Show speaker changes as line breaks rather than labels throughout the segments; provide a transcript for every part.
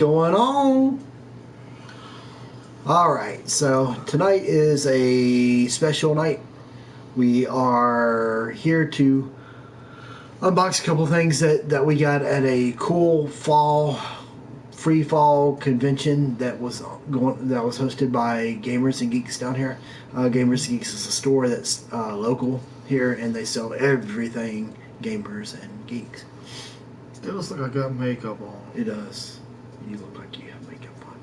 Going on. All right, so tonight is a special night. We are here to unbox a couple things that we got at a cool free fall convention that was hosted by Gamers and Geeks down here. Gamers and Geeks is a store that's local here, and they sell everything Gamers and Geeks.
It looks like I got makeup on.
It does. You look like you have makeup on.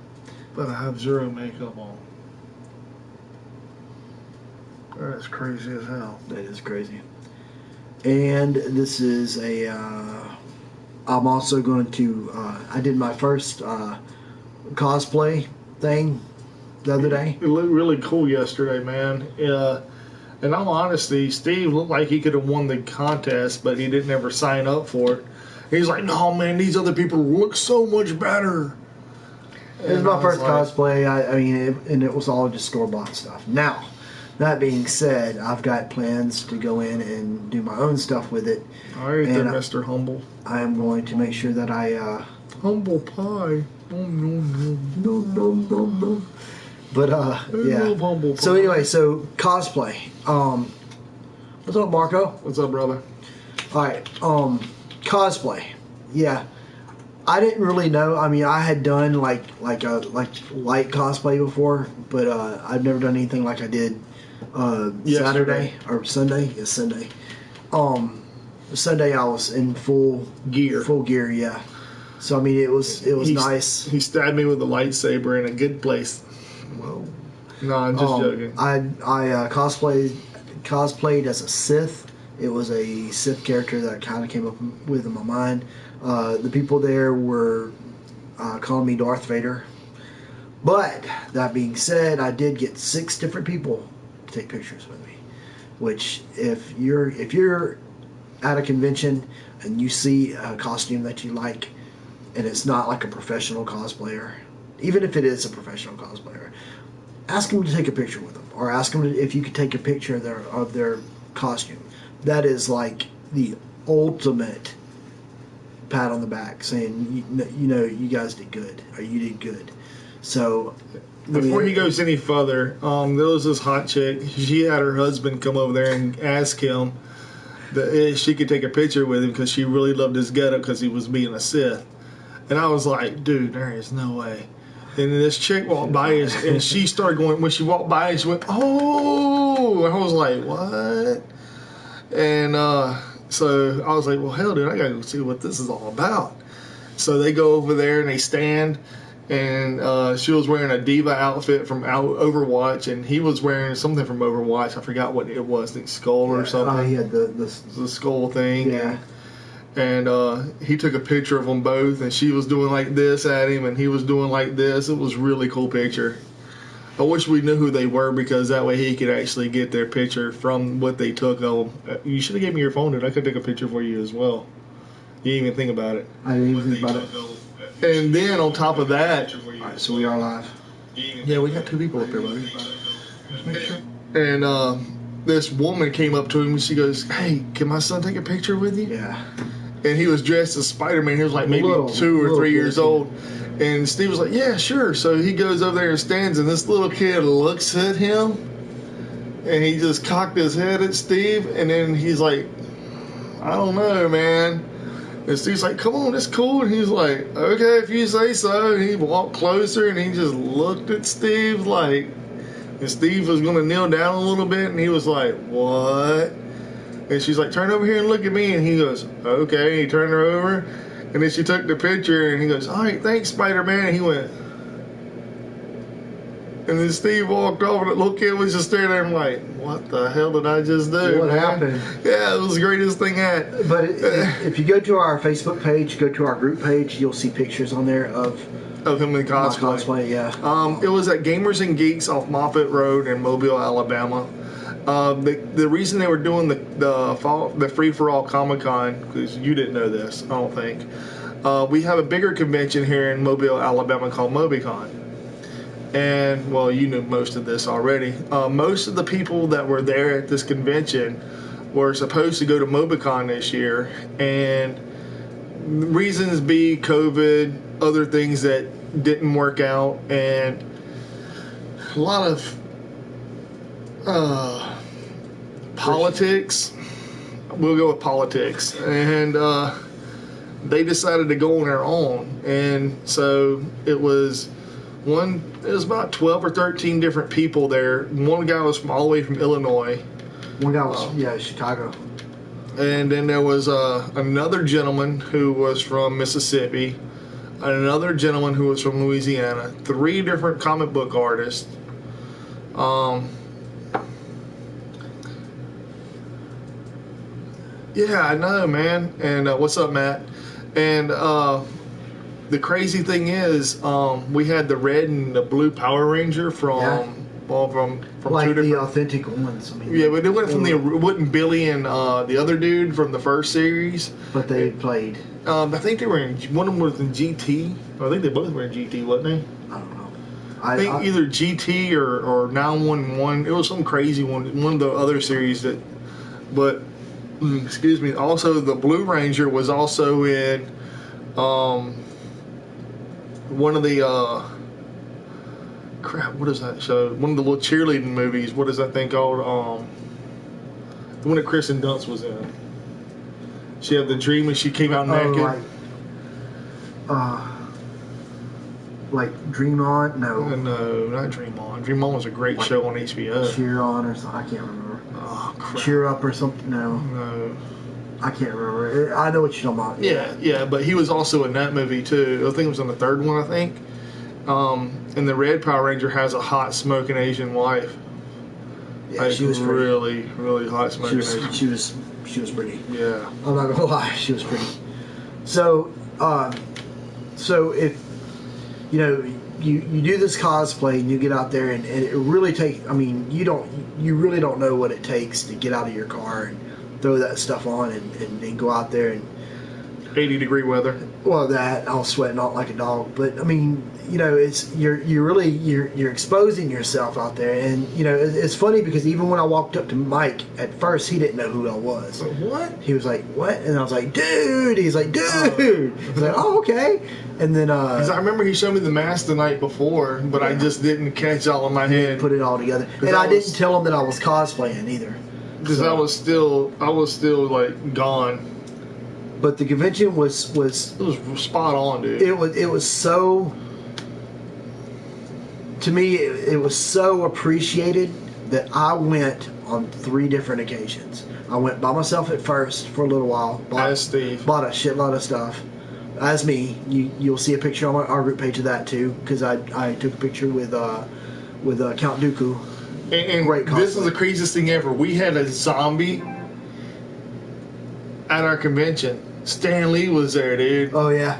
But I have zero makeup on. That's crazy as hell.
That is crazy. And this is a... I'm also going to... I did my first cosplay thing the other day.
It looked really cool yesterday, man. In all honesty, Steve looked like he could have won the contest, but he didn't ever sign up for it. He's like, no, man, these other people look so much better.
It was my first cosplay. And it was all just store-bought stuff. Now, that being said, I've got plans to go in and do my own stuff with it.
All right, there, Mr. Humble.
I am going to make sure that I...
Humble pie. No.
But, yeah.
Humble pie.
So, anyway, cosplay. What's up, Marco?
What's up, brother?
All right, cosplay. Yeah. I didn't really know. I mean, I had done like light cosplay before, but I've never done anything like I did Saturday or Sunday. Yes, Sunday. Sunday I was in full gear. Yeah. So I mean, it was nice.
He stabbed me with a lightsaber in a good place.
Whoa.
No, I'm just joking.
I cosplayed as a Sith. It was a Sith character that I kind of came up with in my mind. The people there were calling me Darth Vader. But, that being said, I did get 6 different people to take pictures with me. Which, if you're at a convention and you see a costume that you like, and it's not like a professional cosplayer, even if it is a professional cosplayer, ask them to take a picture with them. Or ask them if you could take a picture of their costume. That is like the ultimate pat on the back, saying, you guys did good, or you did good. So,
before he goes any further, there was this hot chick. She had her husband come over there and ask him if she could take a picture with him because she really loved his getup because he was being a Sith. And I was like, dude, there is no way. And this chick walked by and she started going, when she walked by, she went, oh! And I was like, what? And so I was like, well, hell, dude, I gotta go see what this is all about. So they go over there and they stand, and she was wearing a diva outfit from Overwatch, and he was wearing something from Overwatch. I forgot what it was, the skull or something.
He had the
skull thing.
Yeah.
And he took a picture of them both, and she was doing like this at him, and he was doing like this. It was a really cool picture. I wish we knew who they were because that way he could actually get their picture from what they took of them. You should have gave me your phone, dude. I could take a picture for you as well. You didn't even think about it.
I didn't even think about it.
And then on top of that...
Alright, so we are live.
Yeah, we got 2 people up there, buddy. Just make sure. And this woman came up to him and she goes, hey, can my son take a picture with you?
Yeah.
And he was dressed as Spider-Man. He was like maybe 2 or 3 years old. And Steve was like, yeah, sure. So he goes over there and stands, and this little kid looks at him, and he just cocked his head at Steve, and then he's like, I don't know, man. And Steve's like, come on, it's cool. And he's like, okay, if you say so. And he walked closer, and he just looked at Steve like, and Steve was going to kneel down a little bit, and he was like, what? And she's like, turn over here and look at me. And he goes, okay. And he turned her over. And then she took the picture, and he goes, all right, thanks, Spider-Man. And he went. And then Steve walked off, and the little kid was just standing there. I'm like, what the hell did I just do?
What happened?
Yeah, it was the greatest thing yet.
But if you go to our Facebook page, go to our group page, you'll see pictures on there of
him in cosplay.
Yeah.
It was at Gamers and Geeks off Moffett Road in Mobile, Alabama. The reason they were doing the free for all Comic Con, because you didn't know this, I don't think. We have a bigger convention here in Mobile, Alabama called MobiCon. And, well, you knew most of this already. Most of the people that were there at this convention were supposed to go to MobiCon this year, and reasons be COVID, other things that didn't work out, and a lot of politics. We'll go with politics, and they decided to go on their own, and so it was about 12 or 13 different people there. One guy was from all the way from Illinois.
One guy was Chicago.
And then there was another gentleman who was from Mississippi, another gentleman who was from Louisiana, 3 different comic book artists. Yeah, I know, man. And what's up, Matt? And the crazy thing is, we had the red and the blue Power Ranger from
like
2 different,
the authentic ones. I mean,
yeah, but it went from wouldn't Billy and the other dude from the first series.
But they played.
I think they were in one of them was in GT. I think they both were in GT, wasn't they?
I don't know.
I think either GT or 911. It was some crazy one of the other series that. But excuse me. Also, the Blue Ranger was also in one of the crap. What is that show? One of the little cheerleading movies. What is that thing called? The one that Kristen Dunst was in. She had the dream and she came out naked.
Like Dream On? No.
No, not Dream On. Dream On was a great show on HBO.
Cheer On or something. I can't remember.
Oh, crap.
Cheer Up or something. No. I can't remember. I know what you're talking about.
Yeah, but he was also in that movie too. I think it was in the third one, I think. And the Red Power Ranger has a hot smoking Asian wife.
Yeah,
like,
she was pretty.
really, really hot smoking Asian.
She was pretty.
Yeah.
I'm not gonna lie, she was pretty. So, so if you do this cosplay and you get out there and it really takes. I mean, you really don't know what it takes to get out of your car and throw that stuff on and go out there and
80-degree weather.
Well, that I'll sweat out like a dog, but I mean, it's you're exposing yourself out there, and it's funny because even when I walked up to Mike at first, he didn't know who I was.
What?
He was like, "What?" And I was like, "Dude." He's like, "Dude." He's like, "Oh, okay." And then
I remember he showed me the mask the night before, but I just didn't catch all in my head.
Put it all together, and I didn't tell him that I was cosplaying either.
Because I was still like gone.
But the convention was
it was spot on, dude.
It was so. To me, it was so appreciated that I went on 3 different occasions. I went by myself at first for a little while.
As Steve.
Bought a shitload of stuff. As me, you'll see a picture on our group page of that too, because I took a picture with Count Dooku.
And great cosplay. This is the craziest thing ever. We had a zombie at our convention. Stan Lee was there, dude.
Oh yeah.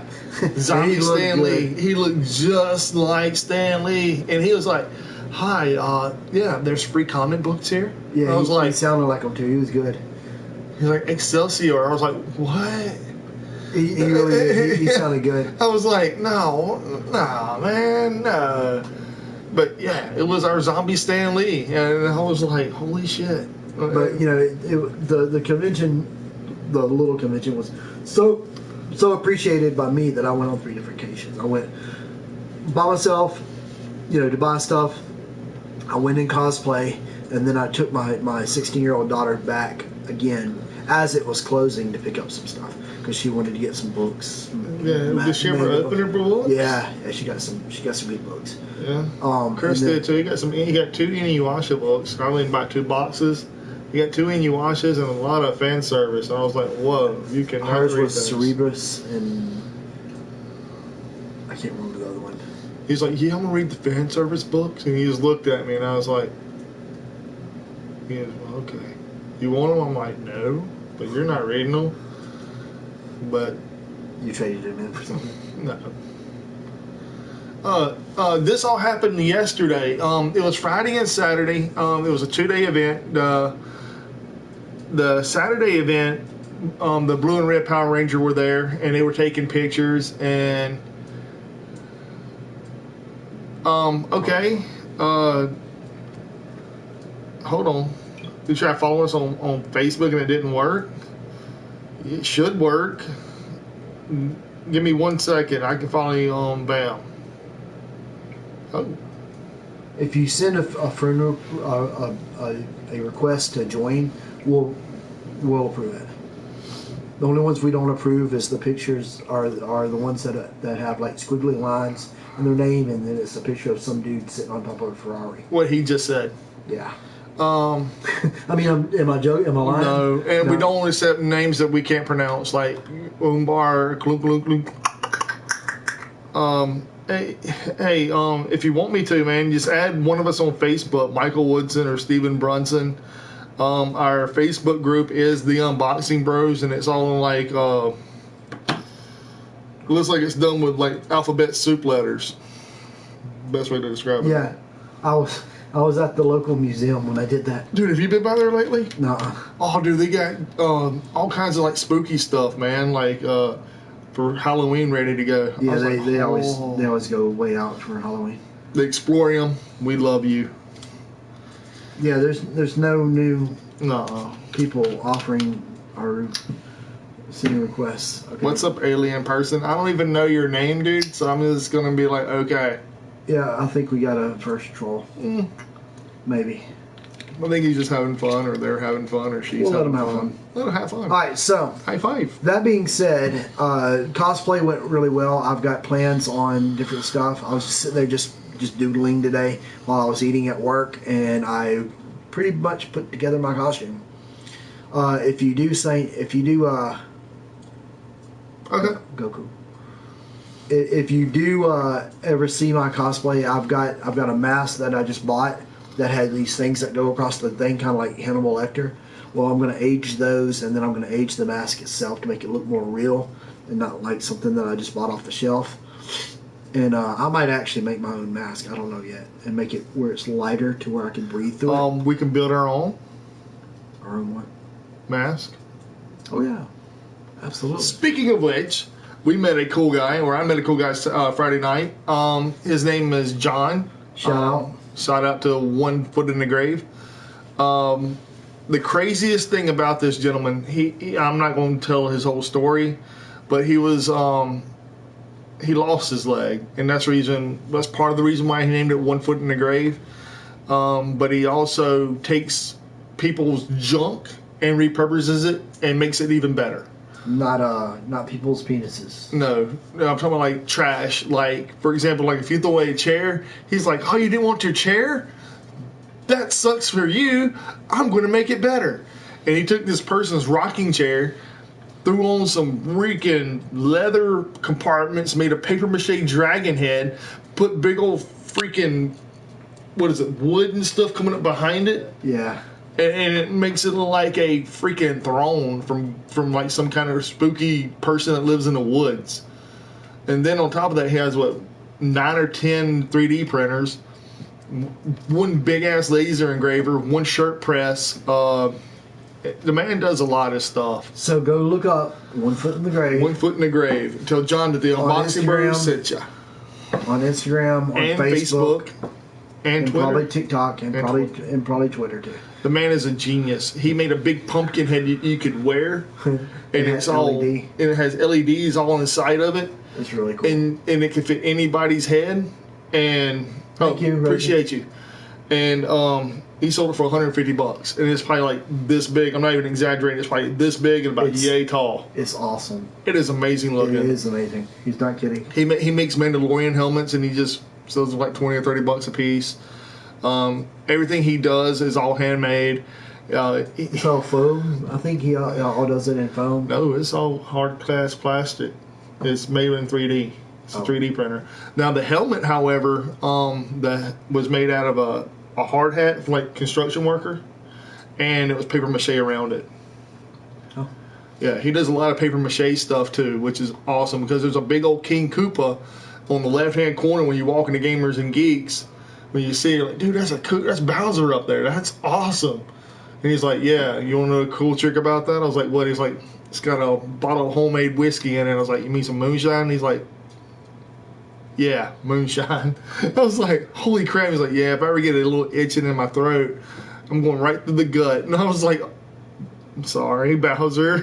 Zombie Stan Lee. He looked just like Stan Lee, and he was like, "Hi, yeah, there's free comic books here."
Yeah,
I was like,
he sounded like him too. He was good.
He's like Excelsior. I was like, "What?"
He really he sounded good.
I was like, "No, man, no." But yeah, it was our zombie Stan Lee, and I was like, "Holy shit!"
But the convention, the little convention was so appreciated by me that I went on 3 different occasions. I went by myself, to buy stuff. I went in cosplay, and then I took my 16-year-old daughter back again as it was closing to pick up some stuff because she wanted to get some books.
Yeah, did she ever open her books?
Yeah, she got some good books.
Yeah. Chris did too. He got 2 Inuyasha books. I only bought 2 boxes. He got 2 Inuyashas and a lot of fan service. And I was like, whoa, you can read
Hers was
those.
Cerebrus and I can't remember the other one.
He's like, yeah, I'm gonna read the fan service books, and he just looked at me, and I was like, yeah, well, okay. You want them? I'm like, no, but you're not reading them. But
you traded him in for something?
No. This all happened yesterday. It was Friday and Saturday. It was a 2-day event. The Saturday event, the Blue and Red Power Ranger were there, and they were taking pictures. And okay. Hold on. You try to follow us on Facebook and it didn't work. It should work. Give me 1 second. I can follow you on BAM. Oh.
If you send a friend a request to join, we'll approve it. The only ones we don't approve is the pictures are the ones that have like squiggly lines in their name, and then it's a picture of some dude sitting on top of a Ferrari.
What he just said.
Yeah. I mean, am I joking? Am I lying?
No, and we don't accept names that we can't pronounce, like Umbar, Klunk, Klunk, Klunk. Hey, if you want me to, man, just add one of us on Facebook, Michael Woodson or Steven Brunson. Our Facebook group is the Unboxing Bros, and it's all in like it looks like it's done with like alphabet soup letters. Best way to describe it.
Yeah, I was at the local museum when I did that.
Dude, have you been by there lately?
No.
Oh, dude, they got all kinds of like spooky stuff, man. Like for Halloween, ready to go.
Yeah, they always go way out for Halloween.
The Explorium, we love you.
Yeah, there's no new
No.
people offering or sending requests. Okay.
What's up, alien person? I don't even know your name, dude, so I'm just gonna be like, okay.
Yeah, I think we got a first troll. Maybe.
I think he's just having fun, or they're having fun, or she's
We'll
having
let them have fun.
Let them have fun.
All right, so
High five.
that being said, cosplay went really well. I've got plans on different stuff. I was just sitting there just doodling today while I was eating at work, and I pretty much put together my costume. If you do
Okay.
Goku. If you do ever see my cosplay, I've got a mask that I just bought that had these things that go across the thing, kind of like Hannibal Lecter. Well, I'm going to age those, and then I'm going to age the mask itself to make it look more real and not like something that I just bought off the shelf. And I might actually make my own mask. I don't know yet, and make it where it's lighter to where I can breathe through it.
We can build our own
Our own what?
mask.
Oh yeah, absolutely.
Speaking of which, we met a cool guy, or I met a cool guy Friday night. His name is John.
Shout out.
Shout out to 1 Foot in the Grave. The craziest thing about this gentleman, he I'm not going to tell his whole story, but he was he lost his leg, and that's part of the reason why he named it 1 Foot in the Grave. But he also takes people's junk and repurposes it and makes it even better.
Not people's penises.
No, I'm talking about like trash. Like, for example, like if you throw away a chair, he's like, "Oh, you didn't want your chair? That sucks for you. I'm going to make it better." And he took this person's rocking chair, threw on some freaking leather compartments, made a paper mache dragon head, put big old freaking, wood and stuff coming up behind it.
Yeah.
And it makes it look like a freaking throne from like some kind of spooky person that lives in the woods. And then on top of that, he has 9 or 10 3D printers, 1 big ass laser engraver, 1 shirt press. The man does a lot of stuff.
So go look up 1 Foot in the Grave.
1 Foot in the Grave. Tell John that the Unboxing Bros sent you.
On Instagram, on
And
Facebook,
and Twitter.
probably TikTok, and probably Twitter too.
The man is a genius. He made a big pumpkin head you could wear, and it's all
LED.
and it has LEDs all on the side of it,
It's really cool.
and it can fit anybody's head. And
Thank you, Reggie.
appreciate you. And he sold it for $150, and it's probably like this big. I'm not even exaggerating. It's probably this big and about yay tall.
It's awesome.
It is amazing looking.
It is amazing. He's not kidding.
He makes Mandalorian helmets, and he just sells them like $20 or $30 a piece. Everything he does is all handmade.
It's all foam. I think he all does it in foam.
No, it's all hard glass plastic. It's made in 3D. It's a 3D printer. Now the helmet, however, that was made out of a hard hat from like construction worker, and it was paper mache around it.
Oh.
Yeah, he does a lot of paper mache stuff too, which is awesome because there's a big old King Koopa on the left hand corner when you walk into Gamers and Geeks. When you see it, you're like, dude, that's Bowser up there. That's awesome. And he's like, yeah, you want to know a cool trick about that? I was like, what? He's like, it's got a bottle of homemade whiskey in it. I was like, you mean some moonshine? And he's like, yeah, moonshine. I was like, holy crap. He's like, yeah, if I ever get a little itching in my throat, I'm going right through the gut. And I was like, I'm sorry, Bowser.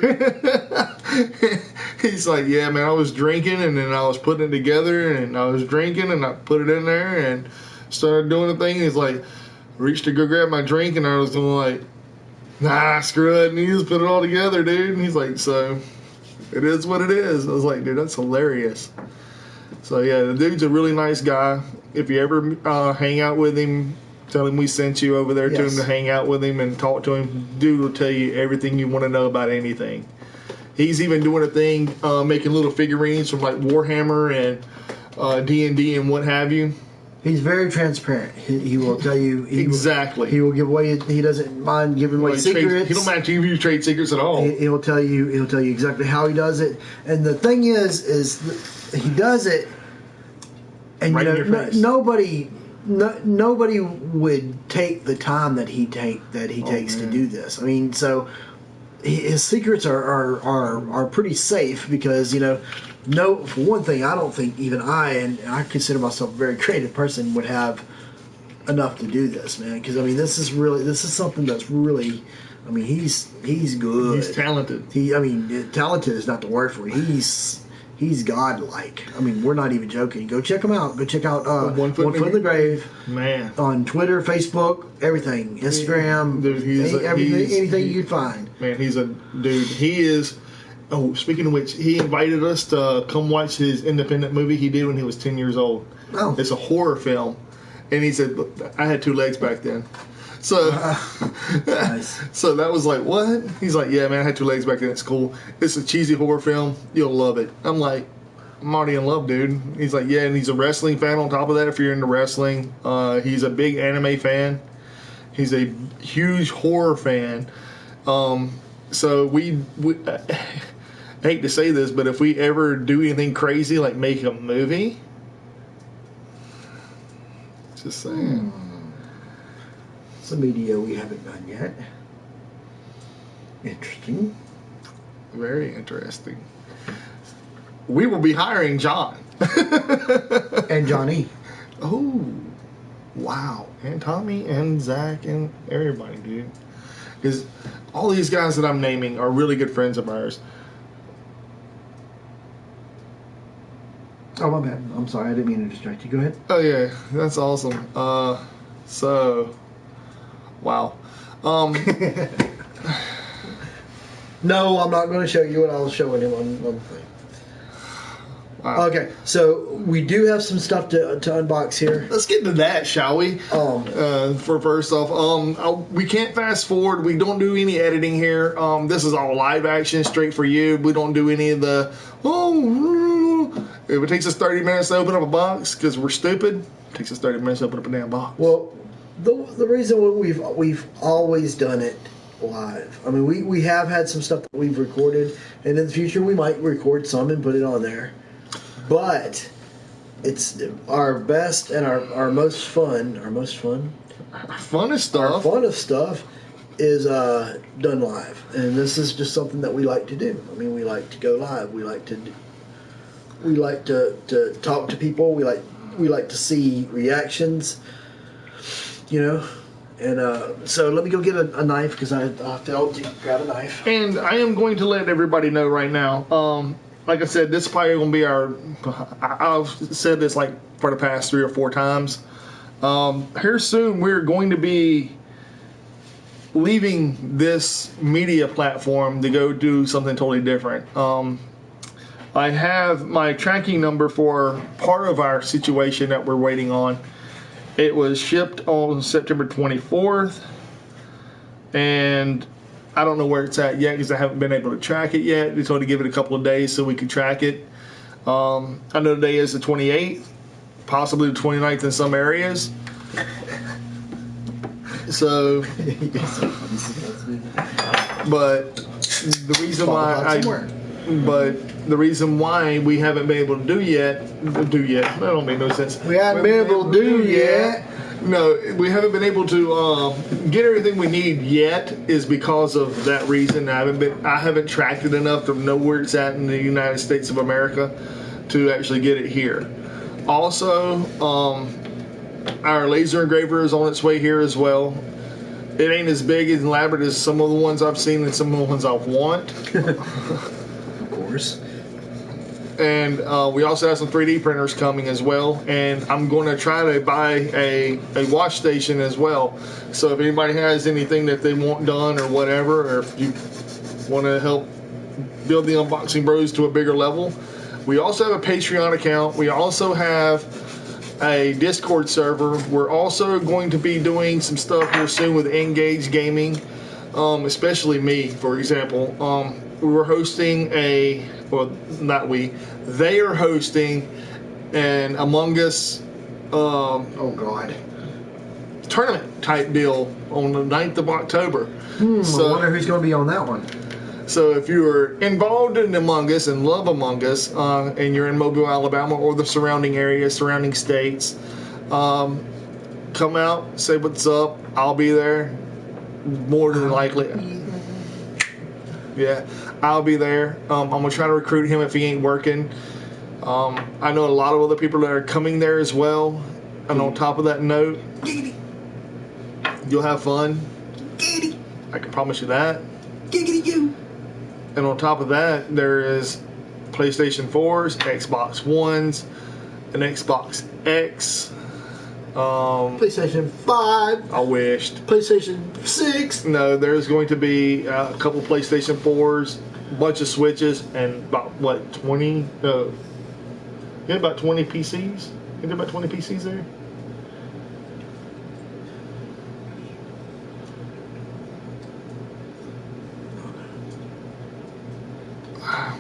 He's like, yeah, man, I was drinking and then I was putting it together and I was drinking and I put it in there and started doing the thing. He's like, reached to go grab my drink and I was doing like, nah, screw it. And he just put it all together, dude. And he's like, so it is what it is. I was like, dude, that's hilarious. So yeah, the dude's a really nice guy. If you ever hang out with him, tell him we sent you over there to him to hang out with him and talk to him. Dude will tell you everything you want to know about anything. He's even doing a thing, making little figurines from like Warhammer and D&D and what have you.
He's very transparent. He will tell you
exactly.
He will give away. He doesn't mind giving away secrets.
He don't mind giving you trade secrets at all.
He'll tell you. He'll tell you exactly how he does it. And the thing is he does it, and
right in your face.
nobody would take the time that he takes to do this. I mean, so his secrets are pretty safe because for one thing, I don't think even and I consider myself a very creative person, would have enough to do this, man. Because I mean, this is something that's really, I mean, he's good.
He's talented.
Talented is not the word for it. He's godlike. I mean, we're not even joking. Go check him out. Go check out One Foot in the Grave.
Man.
On Twitter, Facebook, everything. Instagram, anything you can find.
Man, he's a dude. He is. Oh, speaking of which, he invited us to come watch his independent movie he did when he was 10 years old.
Oh.
It's a horror film. And he said, I had 2 legs back then. So,
nice.
So that was like, what? He's like, yeah, man, I had 2 legs back then. It's cool. It's a cheesy horror film. You'll love it. I'm like, I'm already in love, dude. He's like, yeah, and he's a wrestling fan on top of that if you're into wrestling. He's a big anime fan. He's a huge horror fan. So we I hate to say this, but if we ever do anything crazy like make a movie, just saying.
It's a media we haven't done yet. Interesting.
Very interesting. We will be hiring John.
And Johnny.
Oh, wow. And Tommy and Zach and everybody, dude. Because all these guys that I'm naming are really good friends of ours.
Oh, my bad. I'm sorry. I didn't mean to distract you. Go ahead.
Oh, yeah. That's awesome. Wow.
No, I'm not going to show you what I was showing him on the thing.
Wow.
Okay, so we do have some stuff to unbox here.
Let's get into that, shall we? For first off, we can't fast forward. We don't do any editing here. This is all live action, straight for you. We don't do any of the if it takes us 30 minutes to open up a box because we're stupid. It takes us 30 minutes to open up a damn box.
Well, the reason we've always done it live. I mean, we have had some stuff that we've recorded, and in the future we might record some and put it on there. But it's our best and our most fun. Our
funnest
stuff is done live, and this is just something that we like to do. I mean, we like to go live. We like to talk to people. We like to see reactions. And so let me go get a knife because I failed to grab a knife.
And I am going to let everybody know right now. Like I said, this is probably going to be I've said this like for the past 3 or 4 times. Here soon we're going to be leaving this media platform to go do something totally different. I have my tracking number for part of our situation that we're waiting on. It was shipped on September 24th, and I don't know where it's at yet because I haven't been able to track it yet. They told to give it a couple of days so we could track it. I know today is the 28th, possibly the 29th in some areas. So, but the reason why we haven't been able to do yet, that don't make no sense.
We haven't been able to do yet.
No, we haven't been able to get everything we need yet is because of that reason. I haven't tracked it enough to know where it's at in the United States of America to actually get it here. Also, our laser engraver is on its way here as well. It ain't as big and elaborate as some of the ones I've seen and some of the ones I want.
course.
And we also have some 3D printers coming as well. And I'm going to try to buy a wash station as well. So if anybody has anything that they want done or whatever, or if you want to help build the Unboxing Bros to a bigger level, we also have a Patreon account. We also have a Discord server. We're also going to be doing some stuff here soon with Engage Gaming, especially me, for example. We were hosting they are hosting an Among Us
Oh God.
tournament type deal on the 9th of October.
I wonder who's going to be on that one.
So if you're involved in Among Us and love Among Us, and you're in Mobile, Alabama, or the surrounding areas, surrounding states, come out, say what's up. I'll be there. More than likely. Yeah, I'll be there. I'm going to try to recruit him if he ain't working. I know a lot of other people that are coming there as well. And on top of that note, you'll have fun. I can promise you that. And on top of that, there is PlayStation 4s, Xbox Ones, an Xbox X.
PlayStation 5.
I wished.
PlayStation 6.
No, there's going to be a couple PlayStation 4s, a bunch of Switches, and about, 20? No. Yeah, about 20 PCs. Is there about 20 PCs there?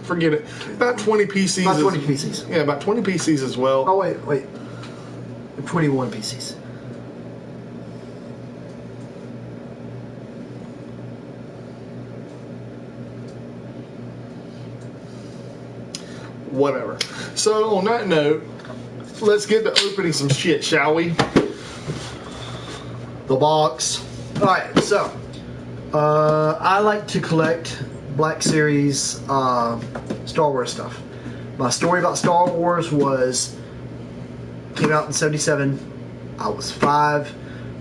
Forget it. About 20 PCs.
About 20 PCs.
Yeah, about 20 PCs as well.
Oh, wait. 21 PCs.
Whatever. So, on that note, let's get to opening some shit, shall we?
The box. Alright, so I like to collect Black Series Star Wars stuff. My story about Star Wars came out in 77. I was 5.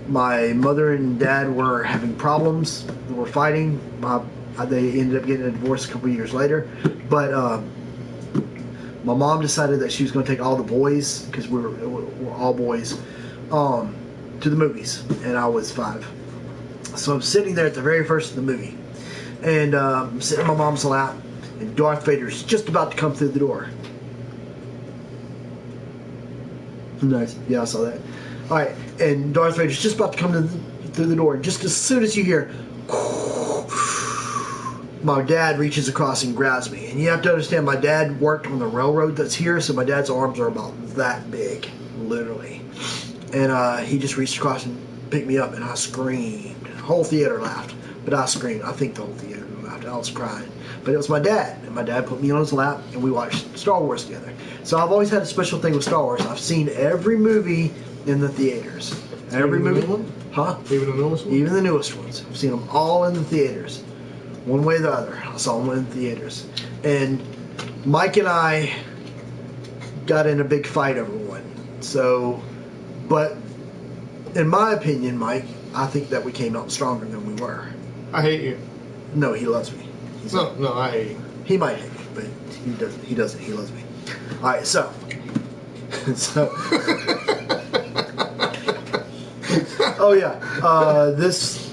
My mother and dad were having problems. They were fighting. They ended up getting a divorce a couple years later. But my mom decided that she was going to take all the boys, because we're all boys, to the movies. And I was 5. So I'm sitting there at the very first of the movie. And I'm sitting in my mom's lap. And Darth Vader's just about to come through the door. Nice. Yeah, I saw that. Alright, and Darth Vader's just about to come through the door. And just as soon as you hear, my dad reaches across and grabs me. And you have to understand, my dad worked on the railroad that's here, so my dad's arms are about that big, literally. And he just reached across and picked me up, and I screamed. The whole theater laughed, but I screamed. I think the whole theater laughed. I was crying. But it was my dad, and my dad put me on his lap, and we watched Star Wars together. So I've always had a special thing with Star Wars. I've seen every movie in the theaters. Every movie. Huh?
Even the newest ones?
Even the newest ones. I've seen them all in the theaters. One way or the other. I saw them in the theaters. And Mike and I got in a big fight over one. So, but in my opinion, Mike, I think that we came out stronger than we were.
I hate you.
No, he loves me.
No, I hate you.
He might hate me, but he doesn't. He doesn't. He loves me. All right, so oh yeah, this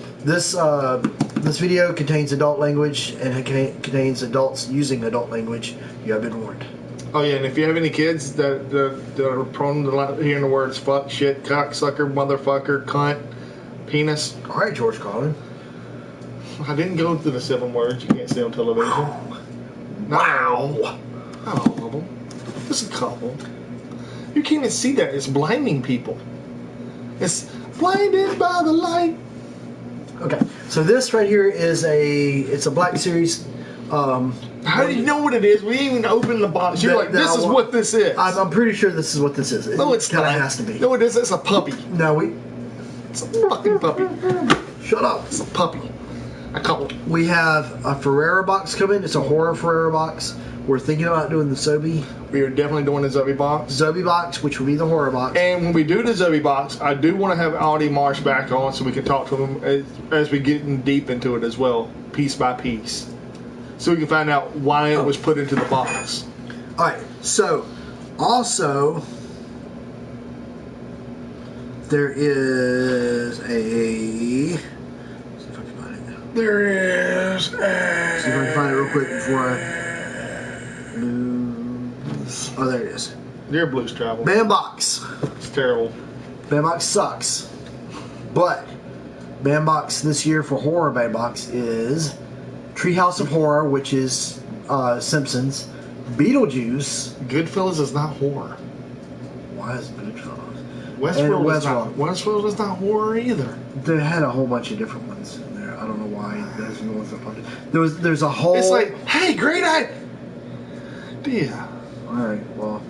video contains adult language, and it contains adults using adult language. You have been warned.
Oh yeah, and if you have any kids that are prone to hearing the words fuck, shit, cocksucker, motherfucker, cunt, penis.
All right, George Carlin.
I didn't go through the 7 words you can't see on television.
Wow.
Not all of them. Just a couple. You can't even see that. It's blinding people. It's blinded by the light.
Okay, so this right here is it's a Black Series.
How do you know what it is? We didn't even open the box. You're like, this is what this is.
I'm pretty sure this is what this is.
No, it's
kind
not.
of has to be.
No, it is. It's a puppy.
No,
It's a fucking puppy.
Shut up.
It's a puppy. I call it.
We have a Ferrera box coming. It's a horror Ferrera box. We're thinking about doing the Zobi.
We are definitely doing the Zobi box.
Zobi box, which will be the horror box.
And when we do the Zobi box, I do want to have Audie Marsh back on so we can talk to him as we get deep into it as well, piece by piece. so we can find out why it was put into the box.
All right. So, also, there is a. See if I can find it.
There is.
See if I can find it real quick before I lose. Oh, there it is.
Your Blues Travel.
Bandbox.
It's terrible.
Bandbox sucks. But Bandbox this year for horror Bandbox is Treehouse of Horror, which is Simpsons, Beetlejuice.
Goodfellas is not horror.
Why is Goodfellas?
Westworld is not horror either.
They had a whole bunch of different ones in there. I don't know why those are the ones that popped in. There's a whole.
It's like, hey, great idea.
All right, well.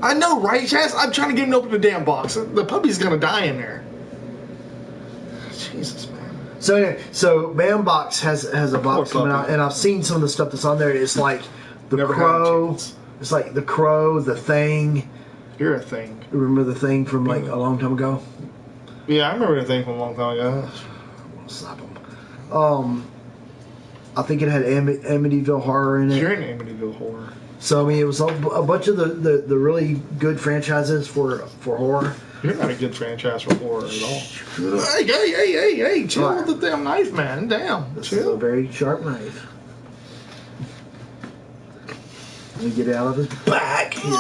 I know, right, Chaz? I'm trying to get him to open the damn box. The puppy's gonna die in there. Jesus, man.
So anyway, Bandbox has a box
Poor
coming
puppy.
out, and I've seen some of the stuff that's on there. It's like the
Never had a
Crow.
chance.
It's like the Crow, the Thing.
You're a thing.
Remember the Thing from like a long time ago?
Yeah, I remember the thing from a long time ago.
I'll slap them. I think it had Amityville Horror in it.
You're an Amityville horror.
So I mean, it was a bunch of the really good franchises for horror.
You're not a good franchise for horror at all. Hey, chill
Right.
with the damn knife, man. Damn,
This is a
chill.
very sharp knife. Let me get it out of his back here.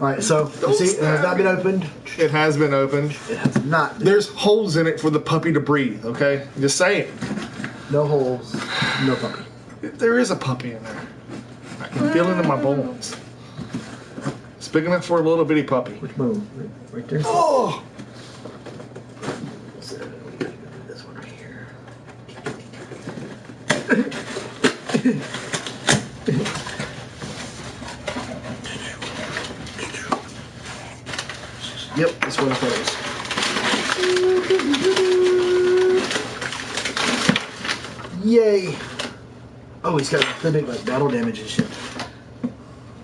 All right, so you see, it has not been opened.
It has been opened.
It has not.
There's holes in it for the puppy to breathe, okay? Just saying.
No holes, no puppy.
There is a puppy in there. I can feel it in my bones. It's big enough for a little bitty puppy.
Which bone? Right there.
Oh!
So, this one right here. Yep, that's what I thought it was. Yay! Oh, he's got authentic like battle damage and shit.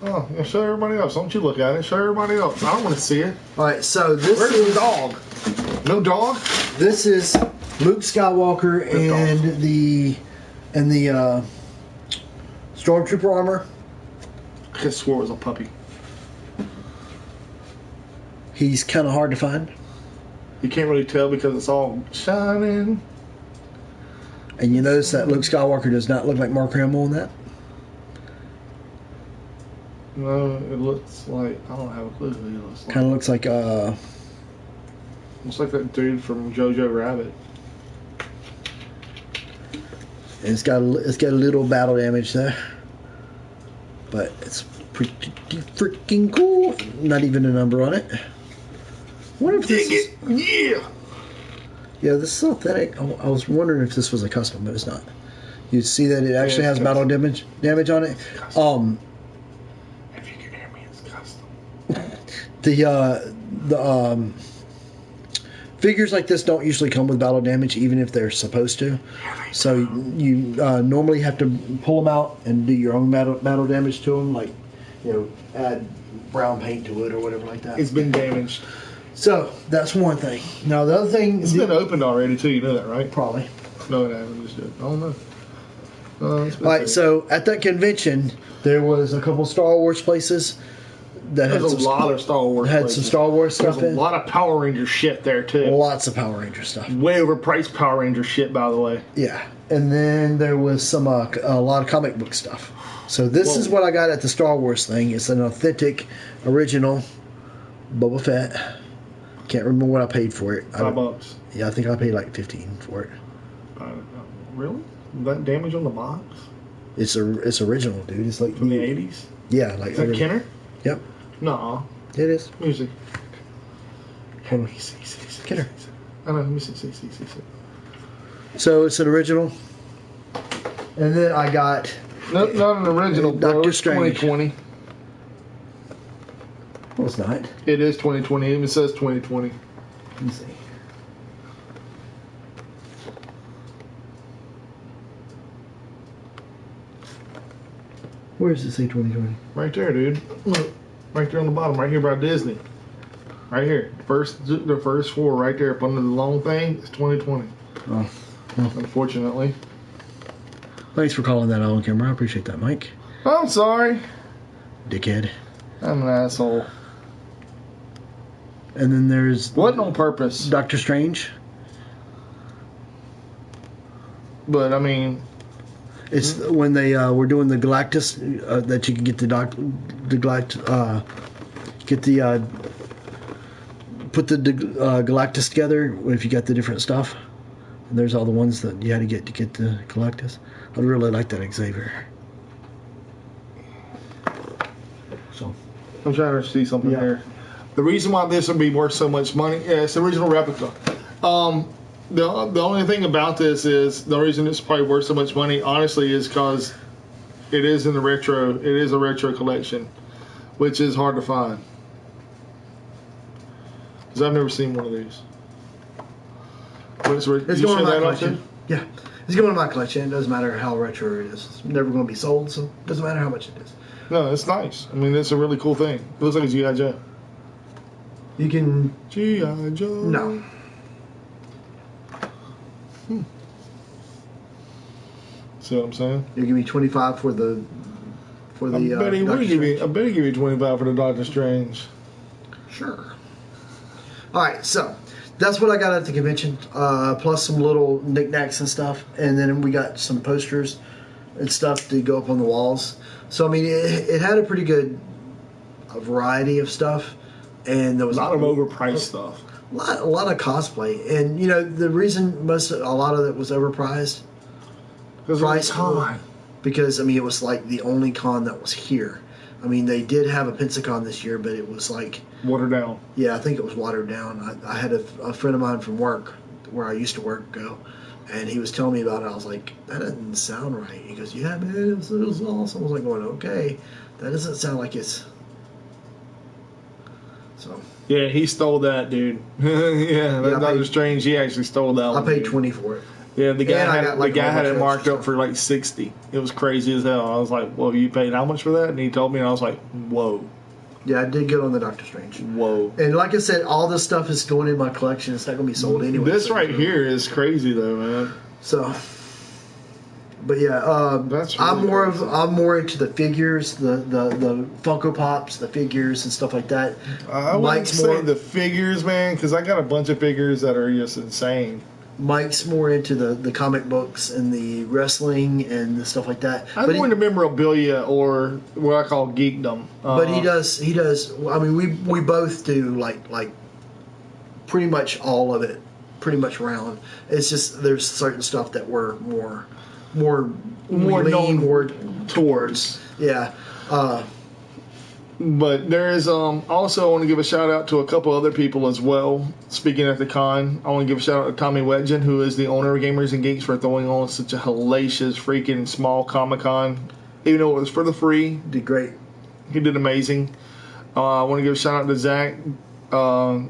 Oh, yeah, show everybody else. Don't you look at it. Show everybody else. I don't want to see it.
All right, so this
Where's
is
the dog? No dog?
this is Luke Skywalker
Good
and
dog.
the Stormtrooper armor.
I could have swore it was a puppy.
He's kind of hard to find,
You can't really tell because it's all shining.
and you notice that Luke Skywalker does not look like Mark Hamill in that.
No, it looks like, I don't have a clue who he looks like.
Kind of looks like
Looks like that dude from Jojo Rabbit.
and it's got a little battle damage there, but it's pretty freaking cool. Not even a number on it. What if this is?
Yeah!
Yeah, this is authentic. I was wondering if this was a custom, but it's not. You see that it actually
Yeah,
has
it's
battle damage on it.
If you can hear me, it's custom.
The figures like this don't usually come with battle damage, even if they're supposed to. So you normally have to pull them out and do your own battle damage to them, like add brown paint to it or whatever like that.
It's been damaged.
So that's one thing. Now the other thing,
It's been opened already, too. You know that, right?
probably.
No, it hasn't. Just yet. I don't know. It's been
All right.
damaged.
So at that convention, there was a couple Star Wars places that had
There's a lot of Star Wars.
had
places.
some Star Wars
There's
stuff
a
in.
lot of Power Ranger shit there, too.
Lots of Power Ranger stuff.
Way overpriced Power Ranger shit, by the way.
Yeah, and then there was a lot of comic book stuff. So this is what I got at the Star Wars thing. It's an authentic, original Boba Fett. Can't remember what I paid for it.
$5.
Yeah, I think I paid like 15 for it.
Really? That damage on the box?
It's original, dude. It's like
From the 80s?
yeah, like
Is that Kenner?
Yep,
No.
it is.
Music.
Hold on. Kenner.
I know. Let me see.
So it's an original, and then I got
No, not an original, bro.
Doctor
It's
Strange.
2020.
well, it's not.
It is 2020. It even says 2020.
Let me see. Where does it say 2020?
Right there, dude. Look. Right there on the bottom. Right here by Disney. Right here. The first four right there up under the long thing is 2020.
Oh,
Unfortunately.
Thanks for calling that on camera. I appreciate that, Mike.
I'm sorry.
Dickhead.
I'm an asshole.
And then there's...
Wasn't on purpose.
Doctor Strange.
But, I mean...
It's when they were doing the Galactus, that you can get put the Galactus together if you got the different stuff. And there's all the ones that you had to get the Galactus. I'd really like that Xavier. So
I'm trying to see something here. The reason why this would be worth so much money, it's the original replica. The only thing about this is the reason it's probably worth so much money, honestly, is because it is in the retro. It is a retro collection, which is hard to find. Because I've never seen one of these.
It's going in my collection. Yeah, it's going in my collection. It doesn't matter how retro it is. It's never going to be sold, so it doesn't matter how much it is.
No, it's nice. I mean, it's a really cool thing. It looks like a G.I. Joe.
You can...
G.I. Joe.
No.
See what I'm saying?
You give me $25 for the
I bet he would give you. I bet he give you $25 for the Doctor Strange.
Sure. All right, so that's what I got at the convention, plus some little knickknacks and stuff, and then we got some posters and stuff to go up on the walls. So I mean, it had a pretty good variety of stuff, and there was
a lot of overpriced stuff.
A lot of cosplay, and you know the reason a lot of it was overpriced. Because I mean it was like the only con that was here. I mean they did have a Pensacon this year, but it was like
watered down. Yeah,
I think it was watered down. I had a friend of mine from work, where I used to work, go, and he was telling me about it. I was like, that doesn't sound right. He goes, yeah, man, it was awesome. I was like, going, okay, that doesn't sound like it's. So.
Yeah, he stole that, dude. Doctor Strange, he actually stole that one.
I paid $20 for it.
Yeah, the guy had it marked up for like $60. It was crazy as hell. I was like, "Whoa, you paid how much for that?" And he told me, and I was like, "Whoa."
Yeah, I did get on the Doctor Strange.
Whoa.
And like I said, all this stuff is going in my collection. It's not going to be sold anyway.
This right here is crazy, though, man.
So, but yeah,
that's really
I'm more into the figures, the Funko Pops, the figures and stuff like that.
I wouldn't say the figures, man, because I got a bunch of figures that are just insane.
Mike's more into the comic books and the wrestling and the stuff like that.
I'm more into memorabilia or what I call geekdom.
But he does. I mean, we both do like pretty much all of it, pretty much around. It's just there's certain stuff that we're more known towards. Yeah.
But there is also I want to give a shout out to a couple other people as well. Speaking at the con, I want to give a shout out to Tommy Wedgen, who is the owner of Gamers and Geeks, for throwing on such a hellacious freaking small Comic Con. Even though it was for the free,
did great.
He did amazing. I want to give a shout out to Zach,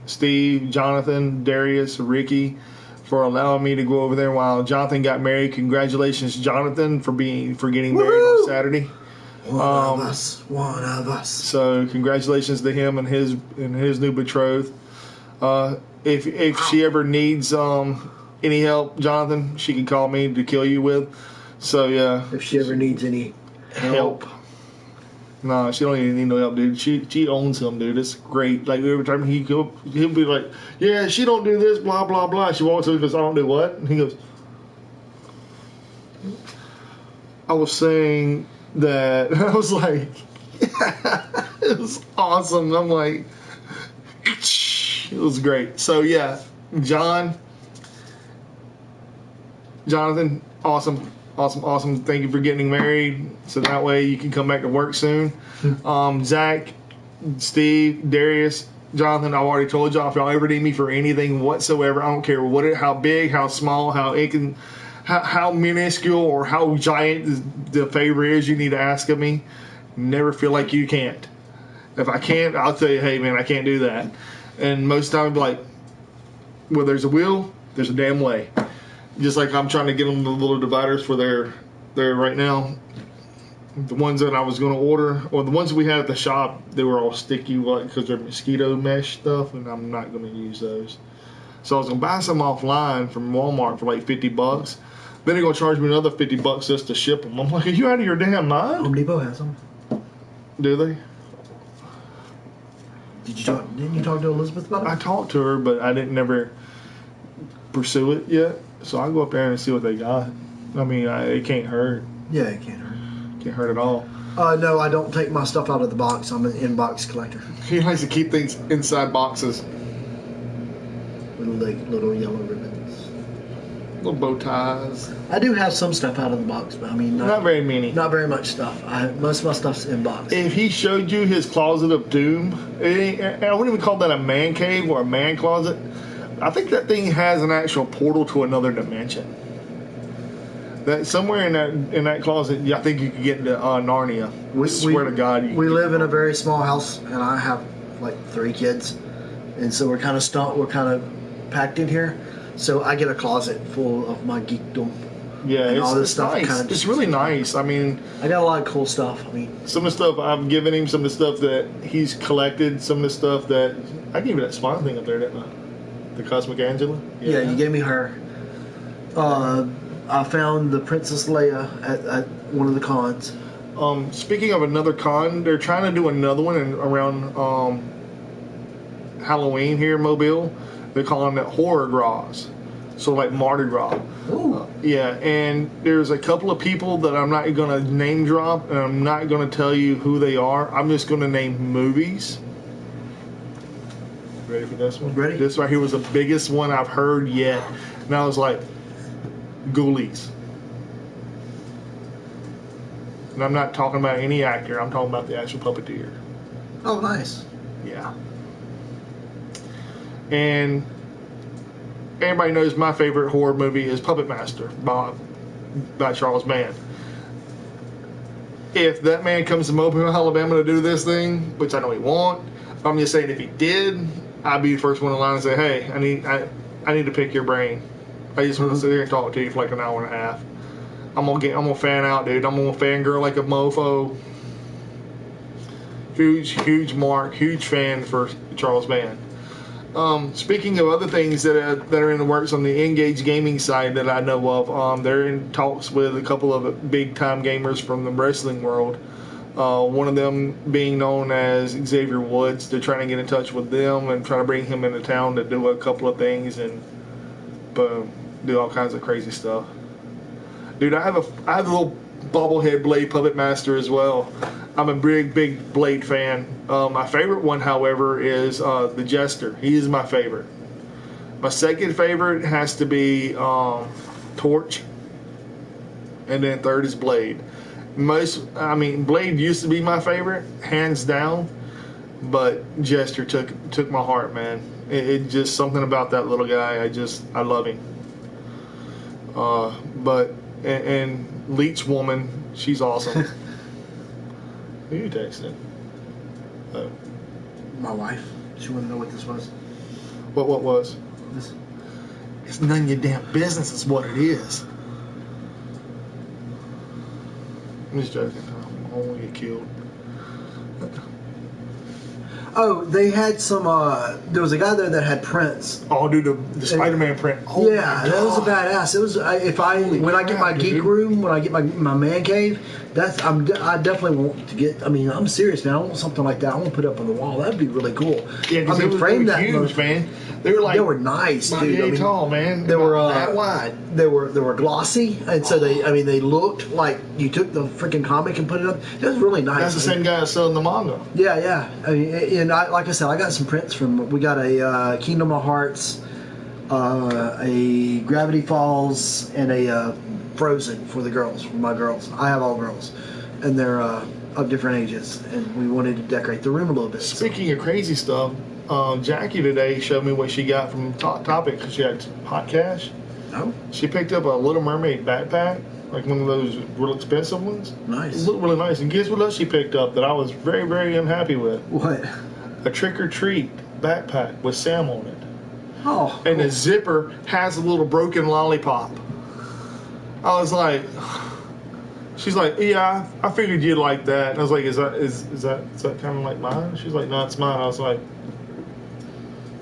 Steve, Jonathan, Darius, Ricky, for allowing me to go over there while Jonathan got married. Congratulations, Jonathan, for getting married on Saturday.
One of us.
So congratulations to him and his new betrothed. If she ever needs any help, Jonathan, she can call me to kill you with. So yeah.
If she ever needs any help.
No, she don't even need no help, dude. She owns him, dude. It's great. Like every time he'll be like, yeah, she don't do this, blah blah blah. She walks up and goes, I don't do what? And he goes, I was saying that. I was like, it was awesome. I'm like, it was great. So yeah, Jonathan, awesome. Thank you for getting married. So that way you can come back to work soon. Zach, Steve, Darius, Jonathan, I've already told y'all, if y'all ever need me for anything whatsoever, I don't care how big, how small, how minuscule or how giant the favor is you need to ask of me. Never feel like you can't. If I can't, I'll tell you, hey man, I can't do that. And most of the time, I'll be like, well, there's a will, there's a damn way. Just like I'm trying to get them the little dividers for their right now. The ones that I was going to order, or the ones we had at the shop, they were all sticky because they're mosquito mesh stuff, and I'm not going to use those. So I was going to buy some offline from Walmart for like $50. Then they're gonna charge me another $50 just to ship them. I'm like, are you out of your damn mind?
Home Depot has them.
Do they?
Didn't you talk to Elizabeth about it?
I talked to her, but I didn't never pursue it yet. So I'll go up there and see what they got. I mean, it can't hurt.
Yeah, it can't hurt.
Can't hurt at all.
No, I don't take my stuff out of the box. I'm an in-box collector.
He likes to keep things inside boxes.
Little yellow ribbons.
Little bow ties.
I do have some stuff out of the box, but I mean...
Not very many.
Not very much stuff. Most of my stuff's in box.
If he showed you his closet of doom, I wouldn't even call that a man cave or a man closet. I think that thing has an actual portal to another dimension. That somewhere in that closet, I think you could get into Narnia. I swear to God.
We live in a very small house, and I have like 3 kids, and so we're kind of We're kind of packed in here. So I get a closet full of my geekdom.
Yeah,
and all this
it's
stuff.
Nice. It's really nice. I mean,
I got a lot of cool stuff. I mean,
some of the stuff I've given him, some of the stuff that he's collected, some of the stuff that I gave you that spawn thing up there, didn't I? The Cosmic Angela.
Yeah, you gave me her. I found the Princess Leia at one of the cons.
Speaking of another con, they're trying to do another one around Halloween here in Mobile. They're calling it Horror Gras. So like Mardi Gras. Yeah, and there's a couple of people that I'm not going to name drop, and I'm not going to tell you who they are. I'm just going to name movies. Ready for this one?
Ready.
This right here was the biggest one I've heard yet. And I was like, Ghoulies. And I'm not talking about any actor. I'm talking about the actual puppeteer.
Oh, nice.
Yeah. And everybody knows my favorite horror movie is Puppet Master by Charles Mann. If that man comes to Mobile, Alabama to do this thing, which I know he won't, I'm just saying if he did, I'd be the first one in line and say, hey, I need to pick your brain. I just want to sit here and talk to you for like an hour and a half. I'm gonna fan out, dude. I'm gonna fangirl like a mofo. Huge mark, huge fan for Charles Mann. Speaking of other things that are in the works on the Engage Gaming side that I know of, they're in talks with a couple of big time gamers from the wrestling world. One of them being known as Xavier Woods. They're trying to get in touch with them and trying to bring him into town to do a couple of things and do all kinds of crazy stuff. Dude, I have a little bobblehead Blade Puppet Master as well. I'm a big Blade fan. My favorite one, however, is the Jester. He is my favorite. My second favorite has to be Torch, and then third is Blade. Blade used to be my favorite, hands down, but Jester took my heart, man. It just something about that little guy. I love him. And Leech Woman, she's awesome. Who you texting? Oh.
My wife. She wanted to know what this was.
What was?
This.
It's none of your damn business is what it is. I'm just joking. I don't want to get killed.
Oh, they had some. There was a guy there that had prints.
Oh, dude, the Spider-Man print. Oh,
yeah, that was a badass. It was. When I get my geek room, when I get my man cave, I definitely want to get. I mean, I'm serious, man. I want something like that. I want to put it up on the wall. That'd be really cool.
Yeah, because they were huge, man. They were
nice, dude.
I mean, tall, man.
They were
that wide.
They were glossy, and so they looked like you took the freaking comic and put it up. It was really nice.
That's the same guy that's selling the manga.
Yeah. I mean, and like I said, I got some prints from. We got a Kingdom of Hearts, a Gravity Falls, and a Frozen for the girls, for my girls. I have all girls, and they're of different ages, and we wanted to decorate the room a little bit.
Speaking of crazy stuff, Jackie today showed me what she got from Topic because she had hot cash.
Oh.
She picked up a Little Mermaid backpack, like one of those real expensive ones.
Nice.
It looked really nice. And guess what else she picked up that I was very, very unhappy with?
What?
A Trick or Treat backpack with Sam on it.
Oh.
And the zipper has a little broken lollipop. I was like, she's like, yeah, I figured you'd like that. And I was like, is that kind of like mine? She's like, no, it's mine. I was like,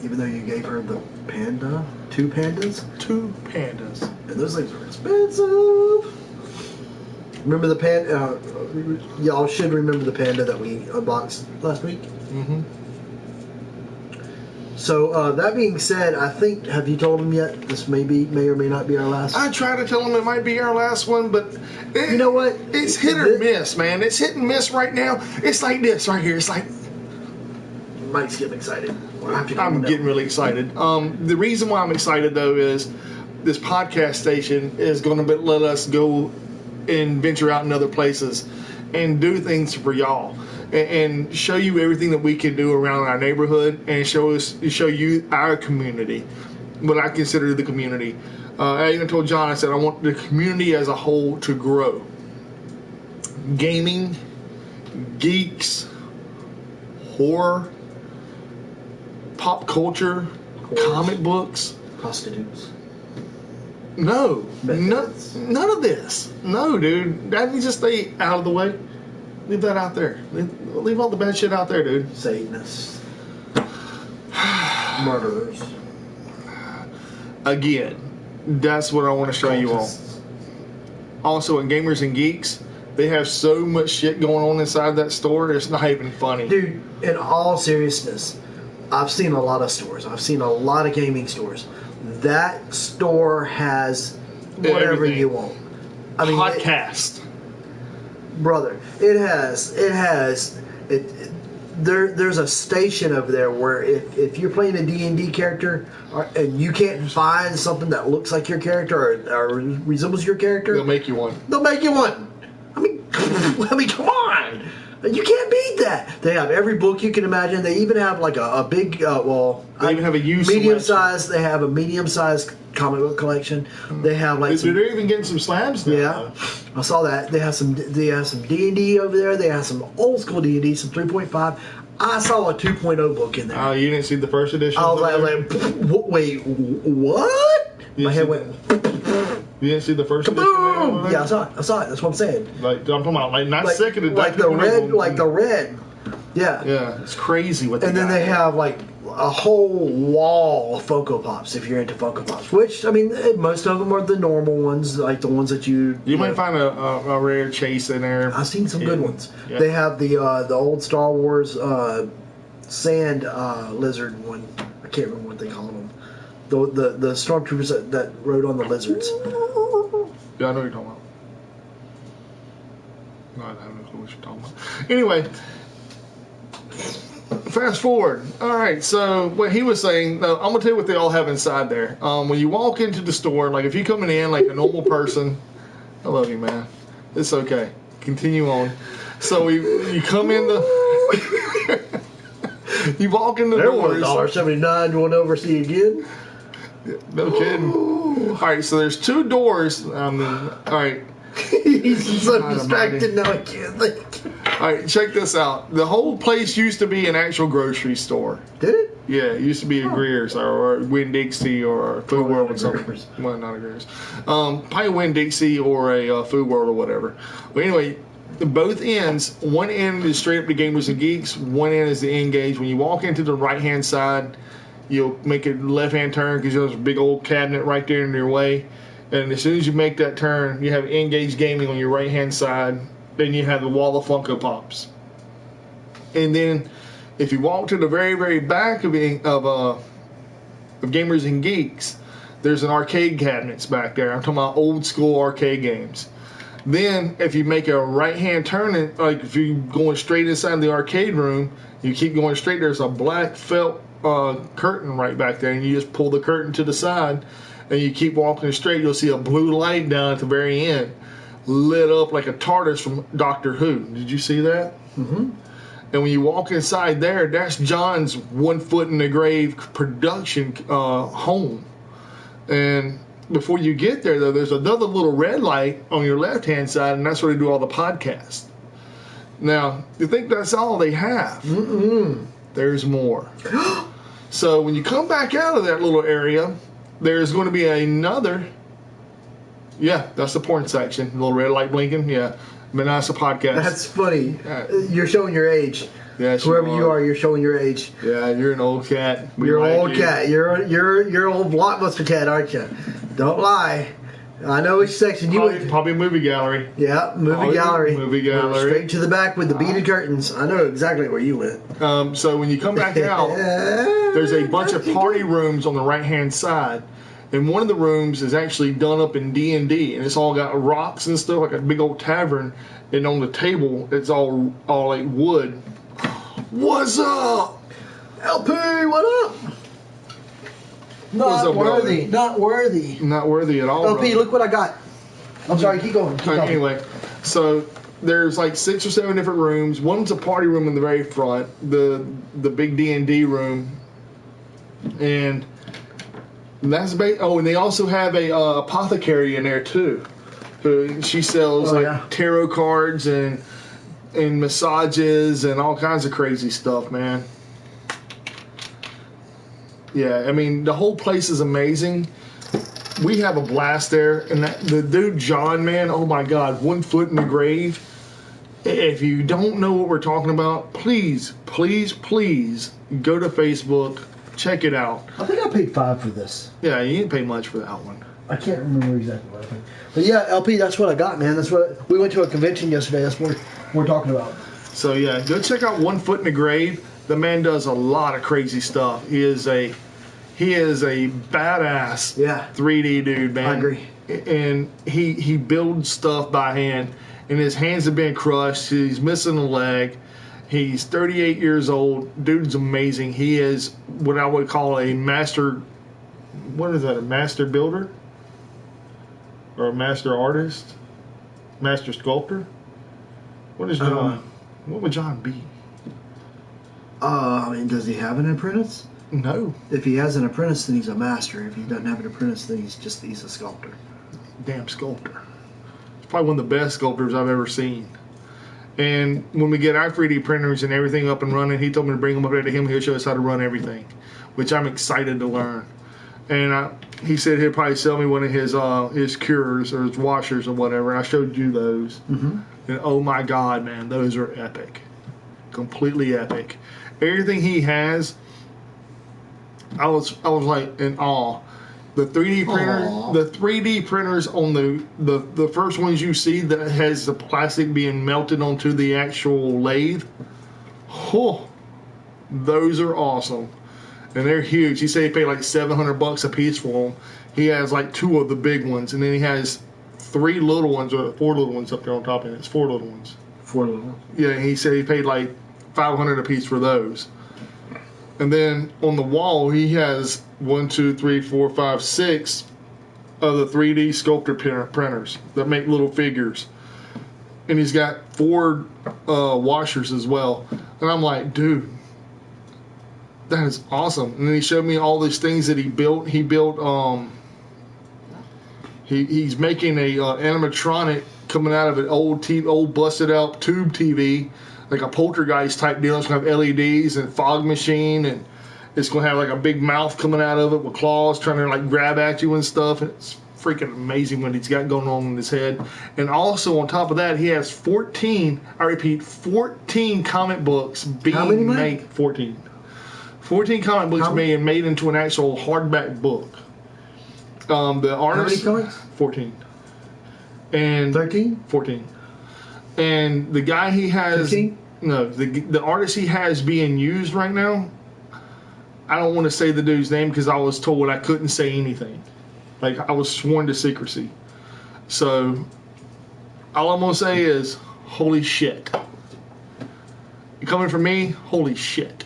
Even though you gave her the panda, 2 pandas,
2 pandas.
and those things are expensive. Remember the panda? Y'all should remember the panda that we unboxed last week.
Mm-hmm.
So that being said, I think, have you told him yet? This may or may not be our last.
I try to tell him it might be our last one, but
you know what?
It's hit or miss, man. It's hit and miss right now. It's like this right here. It's like
Mike's getting excited.
I'm getting really excited. The reason why I'm excited though is this podcast station is going to let us go and venture out in other places and do things for y'all. And show you everything that we can do around our neighborhood, and show you our community, what I consider the community. I even told John, I said I want the community as a whole to grow. Gaming, geeks, horror, pop culture, comic books,
prostitutes.
No, none of this. No, dude, that needs to stay out of the way. Leave that out there. Leave all the bad shit out there, dude.
Satanists. Murderers.
Again, that's what I want to show you all. Also, in Gamers and Geeks, they have so much shit going on inside that store, it's not even funny.
Dude, in all seriousness, I've seen a lot of stores. I've seen a lot of gaming stores. That store has whatever
everything
you want. I mean,
podcast.
Brother, there's a station over there where if you're playing a D&D character and you can't find something that looks like your character or resembles your character,
They'll make you one.
I mean, come on. You can't beat that. They have every book you can imagine. They even have like a big,
they even have a used
medium size. They have a medium sized comic book collection. They have like
they're even getting some slabs now.
Yeah, I saw that. They have some D&D over there. They have some old school D&D, some 3.5. I saw a 2.0 book in there.
Oh, you didn't see the first edition?
I was like, wait, what? My head went.
You didn't see the first
Kaboom!
edition?
Yeah, I saw it. That's what I'm saying.
Like I'm talking about, like not second edition,
like the red. Yeah.
Yeah, it's crazy what they
And then
got.
they have like a whole wall of Funko Pops if you're into Funko Pops. Which, I mean, most of them are the normal ones, like the ones that you
might find a rare chase in there.
I've seen some good ones.
Yeah.
They have the old Star Wars sand lizard one. I can't remember what they call them. The stormtroopers that rode on the lizards.
Yeah, I know what you're talking about. No, I don't know what you're talking about. Anyway, fast forward. All right, so what he was saying, I'm going to tell you what they all have inside there. When you walk into the store, like if you're coming in like a normal person, I love you, man. It's okay. Continue on. So you come in the... you walk in the doors.
$1.79. You want to oversee again?
No kidding. All right, so there's 2 doors. All right.
He's so distracted now I can't think.
All right, check this out. The whole place used to be an actual grocery store.
Did it?
Yeah, it used to be a Greer's or Winn-Dixie or a Food World or something.
Greer's.
Well, not a Greer's. Probably Winn-Dixie or a Food World or whatever. But anyway, both ends, one end is straight up to Gamers and Geeks, one end is the Engage. When you walk into the right-hand side, you'll make a left-hand turn because there's a big old cabinet right there in your way. And as soon as you make that turn, you have Engage Gaming on your right-hand side. Then you have the wall of Funko Pops. And then if you walk to the very, very back of Gamers and Geeks, there's an arcade cabinets back there. I'm talking about old school arcade games. Then if you make a right-hand turn, like if you're going straight inside the arcade room, you keep going straight, there's a black felt curtain right back there, and you just pull the curtain to the side, and you keep walking straight, you'll see a blue light down at the very end, lit up like a TARDIS from Doctor Who. Did you see that?
Mm-hmm.
And when you walk inside there, that's John's One Foot in the Grave production home. And before you get there, though, there's another little red light on your left-hand side, and that's where they do all the podcasts. Now, you think that's all they have?
Mm-mm.
There's more. So when you come back out of that little area, there's going to be another. Yeah, that's the porn section. The little red light blinking. Yeah, but that's a podcast.
That's funny. You're showing your age.
Yes,
Whoever you are, you're showing your age.
Yeah, you're an old cat.
You're an old cat. You're an old blockbuster cat, aren't you? Don't lie. I know which section you went.
Probably movie gallery.
Yeah, movie gallery.
Movie gallery.
Straight to the back with the beaded curtains. I know exactly where you went.
So when you come back out, there's a bunch of party rooms on the right-hand side. And one of the rooms is actually done up in D&D, and it's all got rocks and stuff, like a big old tavern. And on the table, it's all like wood. What's up?
LP, what up? Not worthy. Not worthy.
Not worthy at all.
LP, look what I got. I'm sorry, keep going. Keep going.
Anyway, so there's like 6 or 7 different rooms. One's a party room in the very front, the big D&D room, and that's and they also have a apothecary in there too. She sells tarot cards and massages and all kinds of crazy stuff, man. Yeah, I mean, the whole place is amazing. We have a blast there. And the dude, John, man, oh my God, 1 foot in the grave. If you don't know what we're talking about, please, please, please go to Facebook, check it out.
I think I paid $5 for this.
Yeah, you didn't pay much for that one.
I can't remember exactly what I paid. But yeah, LP, that's what I got, man. That's what we went to a convention yesterday. That's what we're talking about. So
yeah, go check out 1 Foot in the Grave. The man does a lot of crazy stuff. He is a badass 3D dude, man.
I agree.
And he builds stuff by hand, and his hands have been crushed. He's missing a leg. He's 38 years old. Dude's amazing. He is what I would call a master. What is that? A master builder? Or a master artist? Master sculptor? What is John? What would John be?
I mean, does he have an apprentice?
No.
If he has an apprentice, then he's a master. If he doesn't have an apprentice, then he's a sculptor.
Damn sculptor. He's probably one of the best sculptors I've ever seen. And when we get our 3D printers and everything up and running, he told me to bring them up there to him. He'll show us how to run everything, which I'm excited to learn. And he said he'll probably sell me one of his cures or his washers or whatever. I showed you those. Mm-hmm. And oh my God, man, those are epic. Completely epic. Everything he has, I was like in awe. The 3D printers on the first ones you see that has the plastic being melted onto the actual lathe. Oh, those are awesome. And they're huge. He said he paid like $700 a piece for them. He has like 2 of the big ones, and then he has 3 little ones or 4 little ones up there on top of it. It's 4 little ones.
4 little ones.
Yeah, he said he paid like $500 a piece for those. And then on the wall, he has 1, 2, 3, 4, 5, 6 of the 3D sculptor printers that make little figures. And he's got 4 washers as well. And I'm like, dude, that is awesome. And then he showed me all these things that he built. He built, he's making a animatronic coming out of an old busted out tube TV, like a poltergeist type deal. It's going to have LEDs and fog machine, and it's going to have like a big mouth coming out of it with claws trying to like grab at you and stuff. And it's freaking amazing what he's got going on in his head. And also on top of that, he has 14 comic books being made. 14 comic books being made into an actual hardback book. The artist,
how many comics?
14. And
13?
14. And the guy he has
15?
No, the artist he has being used right now, I don't want to say the dude's name because I was told I couldn't say anything. Like, I was sworn to secrecy. So all I'm gonna say is holy shit. Coming from me, holy shit.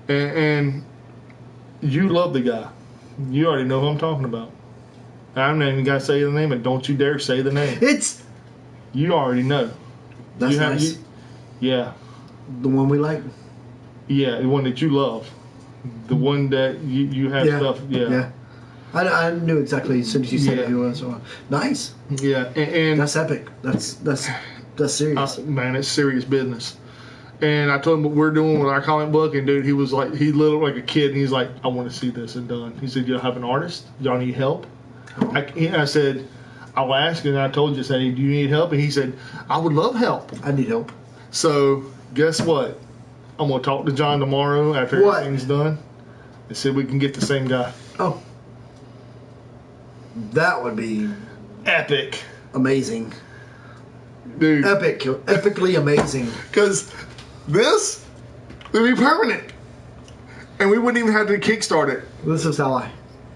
And you love the guy. You already know who I'm talking about. I'm not even gonna say the name, and don't you dare say the name. You already know.
That's nice.
Yeah.
The one we like?
Yeah, the one that you love. The one that you have stuff. Yeah.
I knew exactly as soon as you said who it was. Nice.
Yeah, and
that's epic. That's serious.
Man, it's serious business. And I told him what we're doing with our comic book, and dude, he was like, he looked like a kid, and he's like, I want to see this and done. He said, you have an artist? Y'all need help? I said, I'll ask, and I told you, I said, do you need help? And he said, I would love help.
I need help.
So Guess what? I'm gonna talk to John tomorrow after
What?
everything's done and see if we can get the same guy.
Oh. That would be
Epic.
amazing.
Dude.
Epically amazing.
Because this would be permanent. And we wouldn't even have to kickstart it.
This is how I...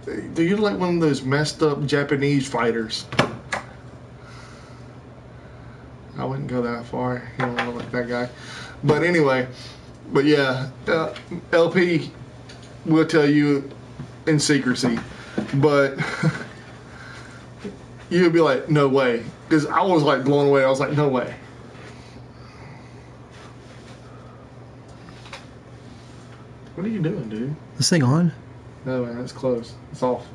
Dude, you're like one of those messed up Japanese fighters. I wouldn't go that far. You don't look like that guy. But anyway, yeah, LP will tell you in secrecy. But you'd be like, no way. Because I was like blown away. I was like, no way. What are you doing, dude?
This thing on?
No, man, it's closed. It's off.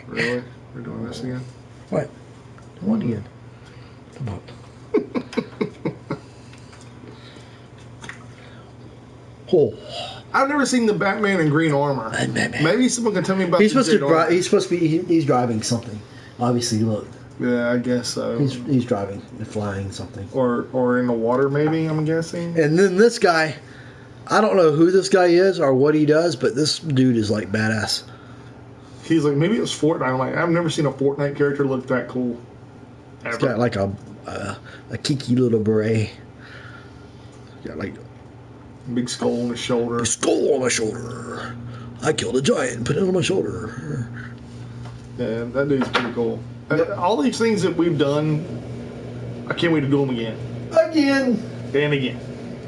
Really? We're doing this again?
What? What again? Come on. Oh.
I've never seen the Batman in green armor.
Batman.
Maybe someone can tell me about
He's
the
supposed to
jet armor.
drive. He's supposed to be. He's driving something. Obviously, look.
Yeah, I guess so.
He's driving, flying something.
Or in the water, maybe, I'm guessing.
And then this guy, I don't know who this guy is or what he does, but this dude is like badass.
He's like, maybe it was Fortnite. I'm like, I've never seen a Fortnite character look that cool.
He's got like a kiki little beret. Got like
big skull on his shoulder.
a skull on my shoulder. I killed a giant and put it on my shoulder.
Yeah, that dude's pretty cool. All these things that we've done, I can't wait to do them again.
Again.
And again.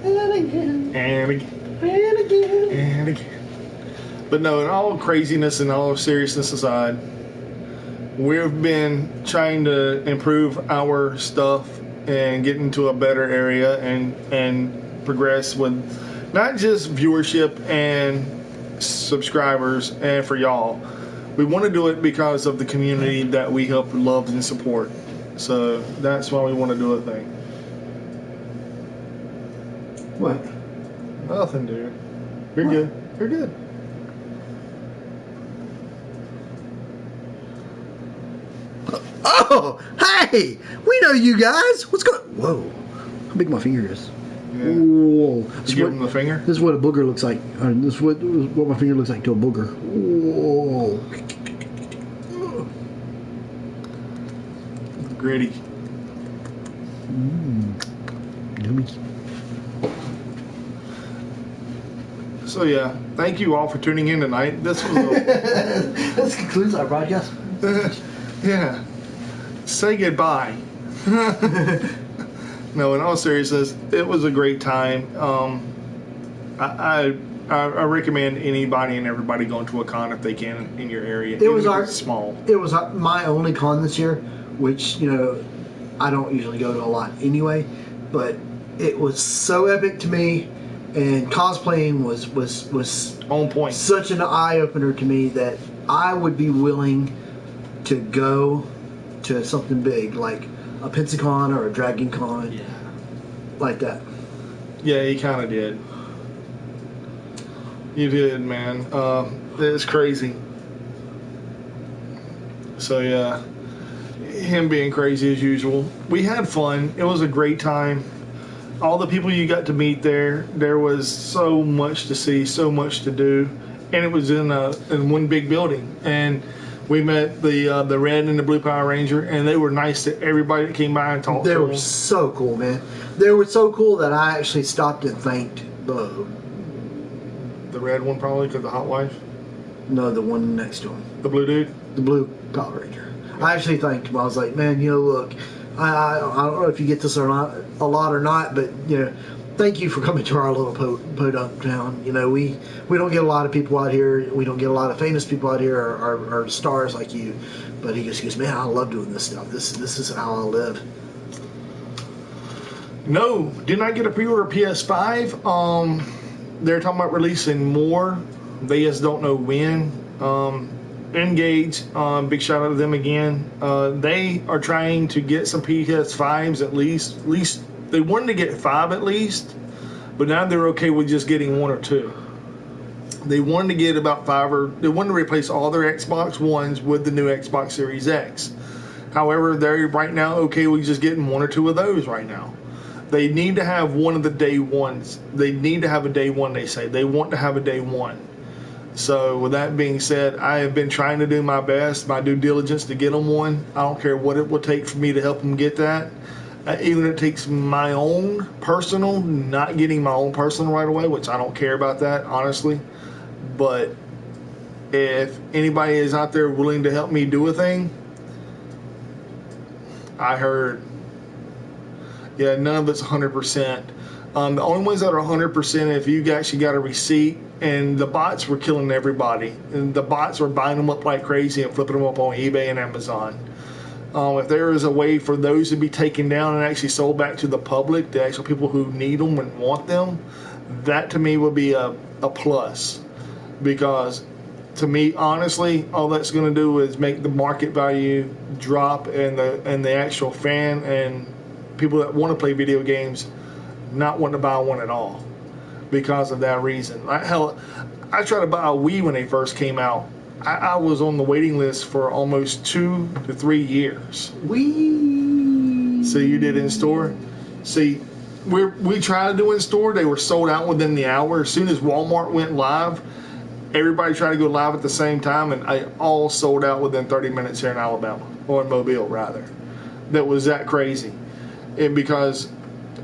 And again.
And again.
And again.
And again. But no, in all craziness and all seriousness aside, we've been trying to improve our stuff and get into a better area and progress with not just viewership and subscribers and for y'all. We want to do it because of the community that we help, love, and support. So that's why we want to do a thing.
What?
Nothing, dude. You're good. You're good.
Oh, hey! We know you guys. What's going? Whoa! How big my finger is?
Yeah.
Whoa!
Did you give him the finger?
This is what a booger looks like. This is what my finger looks like to a booger. Whoa!
Gritty.
Yummy.
So yeah, thank you all for tuning in tonight. This was
This concludes our broadcast.
yeah. Say goodbye. No, in all seriousness, it was a great time. I recommend anybody and everybody going to a con if they can in your area.
It was
Even if it's small.
It was my only con this year, which I don't usually go to a lot anyway, but it was so epic to me, and cosplaying was
On point.
such an eye opener to me that I would be willing to go to something big like a Pensacon or a Dragon Con, like that.
Yeah, you kind of did. You did, man. It's crazy. So yeah, him being crazy as usual. We had fun. It was a great time. All the people you got to meet there was so much to see, so much to do, and it was in one big building. And we met the red and the blue Power Ranger, and they were nice to everybody that came by and talked to
They
them.
were so cool, man. They were so cool that I actually stopped and thanked the
red one probably because the hot wife.
the one next to him,
The blue dude.
the blue Power Ranger. I actually thanked him. I was like, man, look, I don't know if you get this or not a lot or not, but thank you for coming to our little podunk town. We don't get a lot of people out here. We don't get a lot of famous people out here or stars like you. But he just goes, man, I love doing this stuff. This is how I live.
No, did not get a pre-order PS5. They're talking about releasing more. They just don't know when. Engage, big shout out to them again. They are trying to get some PS5s at least. They wanted to get 5 at least, but now they're okay with just getting 1 or 2. They wanted to get about 5 or they wanted to replace all their Xbox Ones with the new Xbox Series X. However, they're right now okay with just getting 1 or 2 of those right now. They need to have one of the day ones. They need to have a day one, they say. They want to have a day one. So with that being said, I have been trying to do my best, my due diligence to get them one. I don't care what it will take for me to help them get that. Even if it takes my own personal, not getting my own personal right away, which I don't care about that, honestly. But if anybody is out there willing to help me do a thing, I heard, yeah, none of it's 100%. The only ones that are 100% if you actually got a receipt, and the bots were killing everybody. And the bots were buying them up like crazy and flipping them up on eBay and Amazon. If there is a way for those to be taken down and actually sold back to the public, the actual people who need them and want them, that to me would be a plus. Because to me, honestly, all that's going to do is make the market value drop, and the actual fan and people that want to play video games not wanting to buy one at all because of that reason. Hell, I tried to buy a Wii when they first came out. I was on the waiting list for almost 2 to 3 years.
Wii.
So you did in store? See, we tried to do in store. They were sold out within the hour. As soon as Walmart went live, everybody tried to go live at the same time, and I all sold out within 30 minutes here in Alabama, or in Mobile rather. That was that crazy. And because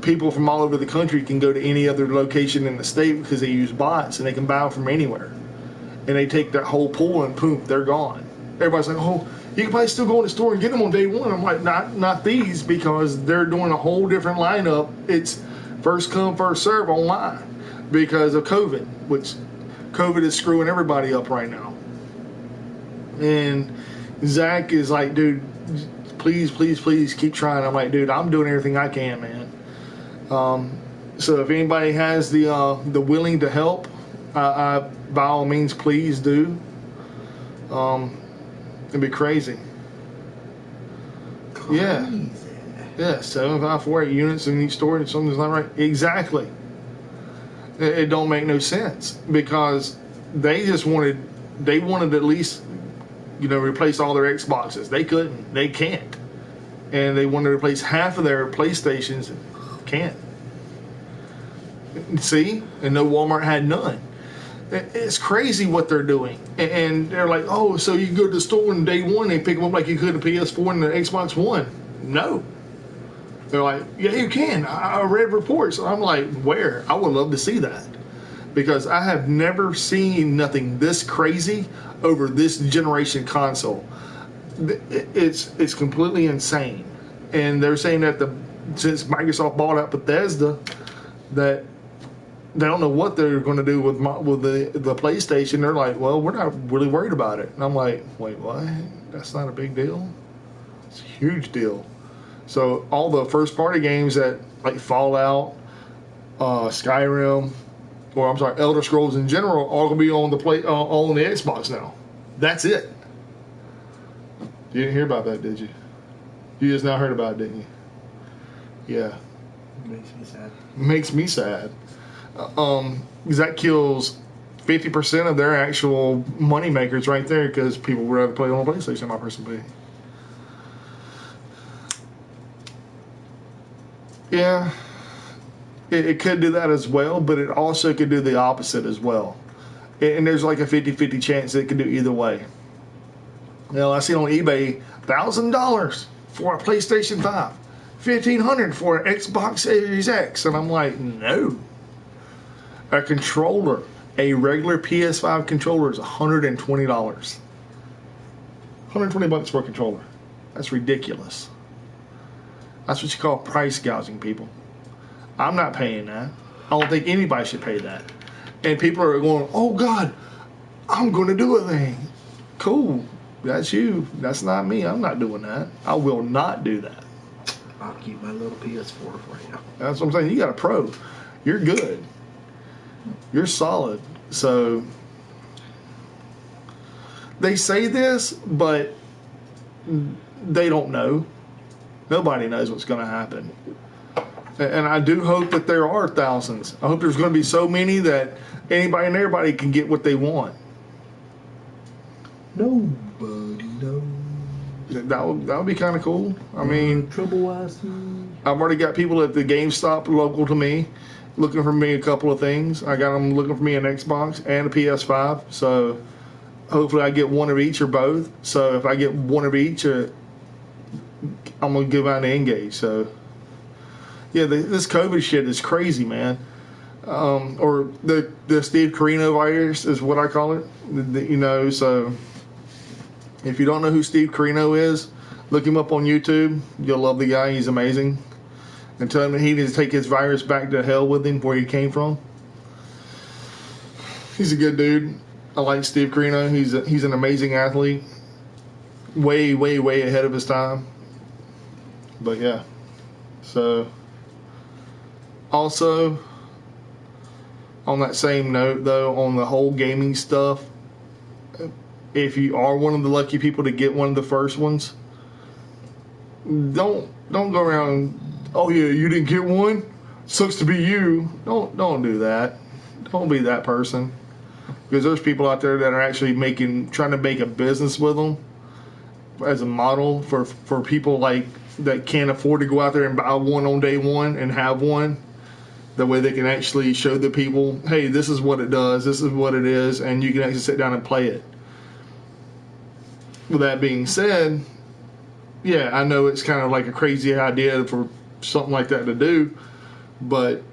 people from all over the country can go to any other location in the state because they use bots, and they can buy them from anywhere. And they take that whole pool and poof, they're gone. Everybody's like, oh, you can probably still go in the store and get them on day one. I'm like, not these, because they're doing a whole different lineup. It's first come, first serve online because of COVID, which COVID is screwing everybody up right now. And Zach is like, dude, please, please, please keep trying. I'm like, dude, I'm doing everything I can, man. So if anybody has the willing to help, by all means, please do. It'd be crazy. Yeah. 7,548 units in each store, and something's not right. Exactly. It don't make no sense, because they wanted to at least, replace all their Xboxes. They couldn't. They can't. And they wanted to replace half of their PlayStations. Can't. See? And no, Walmart had none. It's crazy what they're doing. And they're like, oh, so you go to the store on day one and pick them up like you could a PS4 and the Xbox One. No. They're like, yeah, you can. I read reports. I'm like, where? I would love to see that. Because I have never seen nothing this crazy over this generation console. It's completely insane. And they're saying that since Microsoft bought out Bethesda, that they don't know what they're going to do with the PlayStation. They're like, well, we're not really worried about it. And I'm like, wait, what? That's not a big deal? It's a huge deal. So all the first party games that like Fallout, Skyrim, or I'm sorry, Elder Scrolls in general, all gonna be on the on the Xbox now. That's it. You didn't hear about that, did you? You just now heard about it, didn't you? Yeah.
Makes me sad.
Makes me sad. Because that kills 50% of their actual money makers right there, because people would rather play on a PlayStation, my personal opinion. Yeah, it could do that as well, but it also could do the opposite as well. And there's like a 50-50 chance that it could do either way. I see on eBay $1,000 for a PlayStation 5, $1,500 for an Xbox Series X, and I'm like, no. A controller, a regular PS5 controller, is $120. $120 for a controller. That's ridiculous. That's what you call price gouging, people. I'm not paying that. I don't think anybody should pay that. And people are going, oh God, I'm going to do a thing. Cool. That's you. That's not me. I'm not doing that. I will not do that.
I'll keep my little PS4 for you.
That's what I'm saying. You got a pro. You're good. You're solid. So they say this, but they don't know. Nobody knows what's going to happen. And I do hope that there are thousands. I hope there's going to be so many that anybody and everybody can get what they want.
Nobody knows.
That would be kind of cool. I mean,
trouble I see.
I've already got people at the GameStop local to me looking for me a couple of things. I got them looking for me an Xbox and a PS5. So hopefully I get one of each or both. So if I get one of each, I'm going to give out an Engage. So yeah, this COVID shit is crazy, man. Or the Steve Carino virus is what I call it. So if you don't know who Steve Carino is, look him up on YouTube. You'll love the guy. He's amazing. And tell him that he needs to take his virus back to hell with him where he came from. He's a good dude. I like Steve Carino. He's an amazing athlete. Way, way, way ahead of his time. But yeah. So also, on that same note though, on the whole gaming stuff, if you are one of the lucky people to get one of the first ones, don't go around, oh yeah, you didn't get one? Sucks to be you. Don't do that. Don't be that person. Because there's people out there that are actually trying to make a business with them as a model for people like that can't afford to go out there and buy one on day one and have one. That way they can actually show the people, hey, this is what it does, this is what it is, and you can actually sit down and play it. With that being said, yeah, I know it's kind of like a crazy idea for something like that to do, but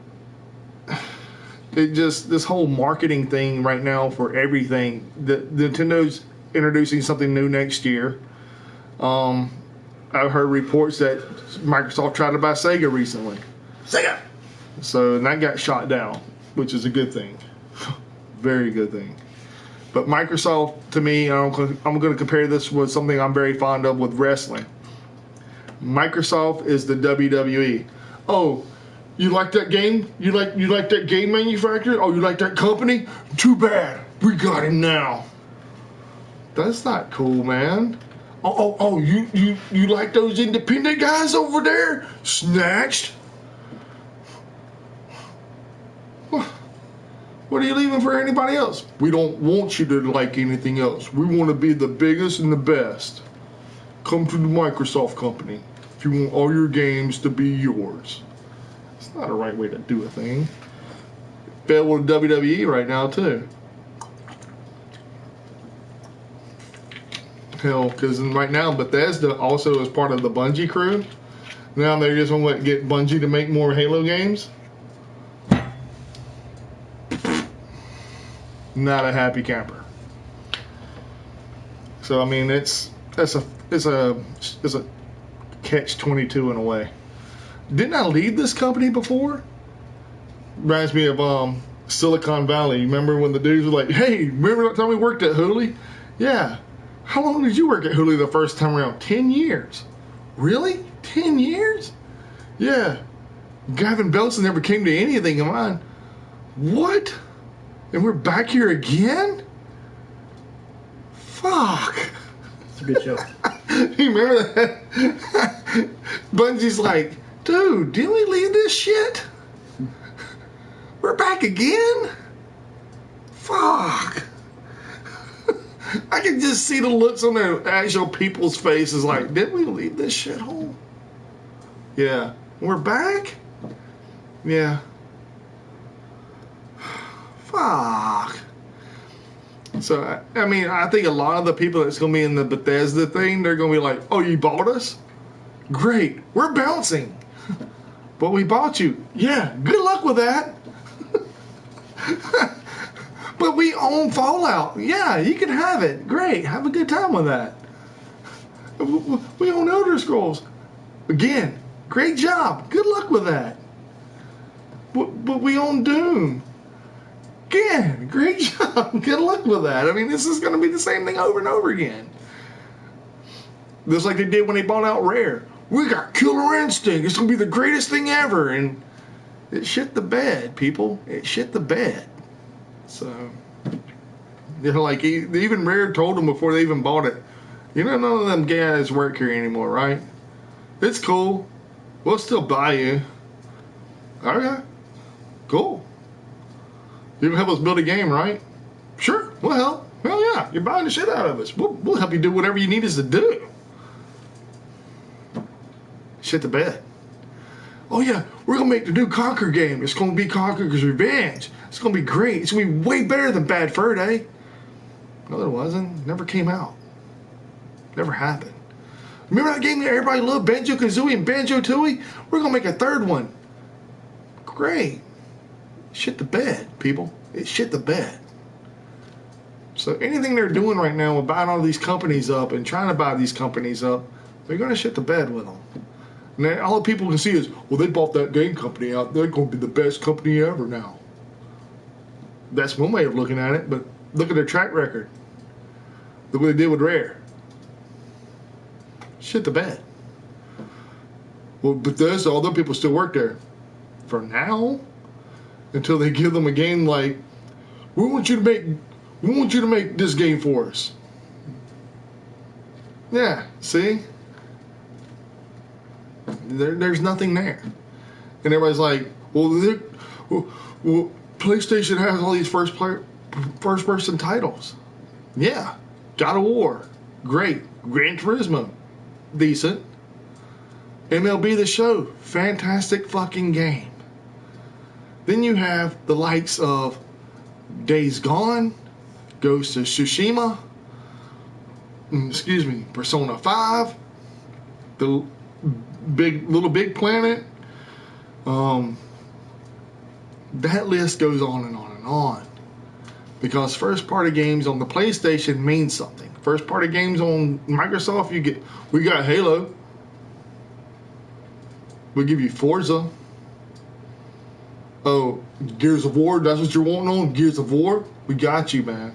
this whole marketing thing right now for everything, Nintendo's introducing something new next year. I've heard reports that Microsoft tried to buy Sega recently.
Sega!
So, and that got shot down, which is a good thing. Very good thing. But Microsoft, to me, I'm going to compare this with something I'm very fond of with wrestling. Microsoft is the WWE. Oh, you like that game? You like that game manufacturer? Oh, you like that company? Too bad. We got him now. That's not cool, man. Oh, you like those independent guys over there? Snatched? What are you leaving for anybody else? We don't want you to like anything else. We want to be the biggest and the best. Come to the Microsoft company if you want all your games to be yours. It's not a right way to do a thing. Fail with WWE right now too. Hell, because right now Bethesda also is part of the Bungie crew. Now they just want to get Bungie to make more Halo games. Not a happy camper. So I mean, it's a catch-22 in a way. Didn't I lead this company before? Reminds me of Silicon Valley. Remember when the dudes were like, "Hey, remember that time we worked at Huli?" Yeah. How long did you work at Huli the first time around? 10 years. Really? 10 years? Yeah. Gavin Belson never came to anything of mine. What? And we're back here again? Fuck.
It's a good show.
You remember that? Bungie's like, dude, didn't we leave this shit? We're back again? Fuck. I can just see the looks on their actual people's faces like, didn't we leave this shithole? Yeah. We're back? Yeah. Fuck. So, I mean, I think a lot of the people that's going to be in the Bethesda thing, they're going to be like, oh, you bought us? Great. We're bouncing. But we bought you. Yeah, good luck with that. But we own Fallout. Yeah, you can have it. Great. Have a good time with that. We own Elder Scrolls. Again, great job. Good luck with that. But we own Doom. Again, great job. Good luck with that. I mean, this is going to be the same thing over and over again. Just like they did when they bought out Rare. We got Killer Instinct. It's going to be the greatest thing ever. And it shit the bed, people. It shit the bed. So, like, even Rare told them before they even bought it, you know, none of them guys work here anymore, right? It's cool. We'll still buy you.
Okay, cool. You can help us build a game, right? Sure, we'll help. Hell yeah, you're buying the shit out of us. We'll help you do whatever you need us to do. Shit the bed. Oh yeah, we're gonna make the new Conquer game. It's gonna be Conqueror's Revenge. It's gonna be great. It's gonna be way better than Bad Fur Day. No, it wasn't. Never came out. Never happened. Remember that game that everybody loved, Banjo-Kazooie and Banjo-Tooie? We're gonna make a third one. Great. Shit the bed, people. It shit the bed. So anything they're doing right now with buying all these companies up and trying to buy these companies up, they're gonna shit the bed with them. And then all the people can see is, well, they bought that game company out. They're going to be the best company ever now. That's one way of looking at it, but look at their track record. Look what they did with Rare. Shit the bed. Well, Bethesda, other people still work there. For now, until they give them a game like, we want you to make this game for us. Yeah, see? There's nothing there. And everybody's like, well, PlayStation has all these first-person titles. Yeah. God of War. Great. Gran Turismo. Decent. MLB The Show. Fantastic fucking game. Then you have the likes of Days Gone, Ghost of Tsushima, Persona 5, the Little Big Planet. That list goes on and on and on. Because first party games on the PlayStation means something. First party games on Microsoft, we got Halo. We'll give you Forza. Oh, Gears of War, that's what you're wanting on? Gears of War? We got you, man.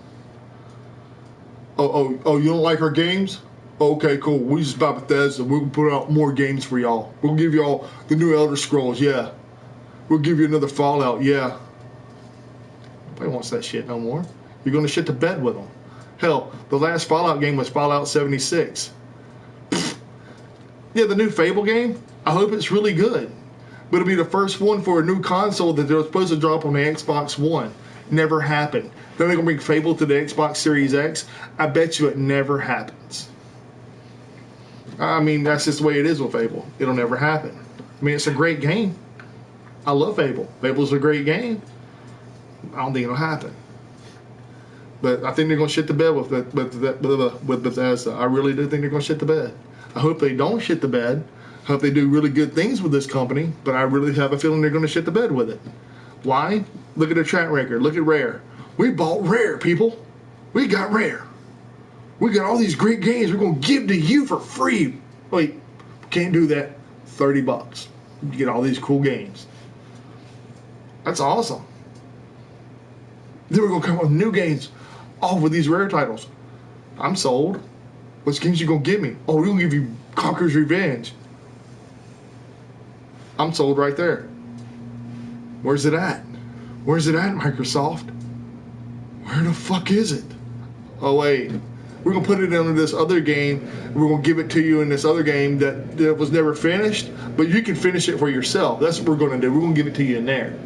Oh, you don't like our games? Okay, cool. We just buy Bethesda. We're going to put out more games for y'all. We'll give y'all the new Elder Scrolls, yeah. We'll give you another Fallout, yeah. Nobody wants that shit no more. You're going to shit the bed with them. Hell, the last Fallout game was Fallout 76. Yeah, the new Fable game, I hope it's really good. But it'll be the first one for a new console that they're supposed to drop on the Xbox One. Never happened. Then they're going to bring Fable to the Xbox Series X. I bet you it never happens. I mean, that's just the way it is with Fable. It'll never happen. I mean, it's a great game. I love Fable. Fable's a great game. I don't think it'll happen. But I think they're going to shit the bed with Bethesda. I really do think they're going to shit the bed. I hope they don't shit the bed. I hope they do really good things with this company. But I really have a feeling they're going to shit the bed with it. Why? Look at their track record. Look at Rare. We bought Rare, people. We got Rare. We got all these great games we're going to give to you for free. Wait, can't do that. $30. You get all these cool games. That's awesome. Then we're going to come up with new games all with these Rare titles. I'm sold. Which games you going to give me? Oh, we're going to give you Conqueror's Revenge. I'm sold right there. Where's it at? Where's it at, Microsoft? Where the fuck is it? Oh, wait. We're going to put it into this other game. We're going to give it to you in this other game that was never finished, but you can finish it for yourself. That's what we're going to do. We're going to give it to you in there.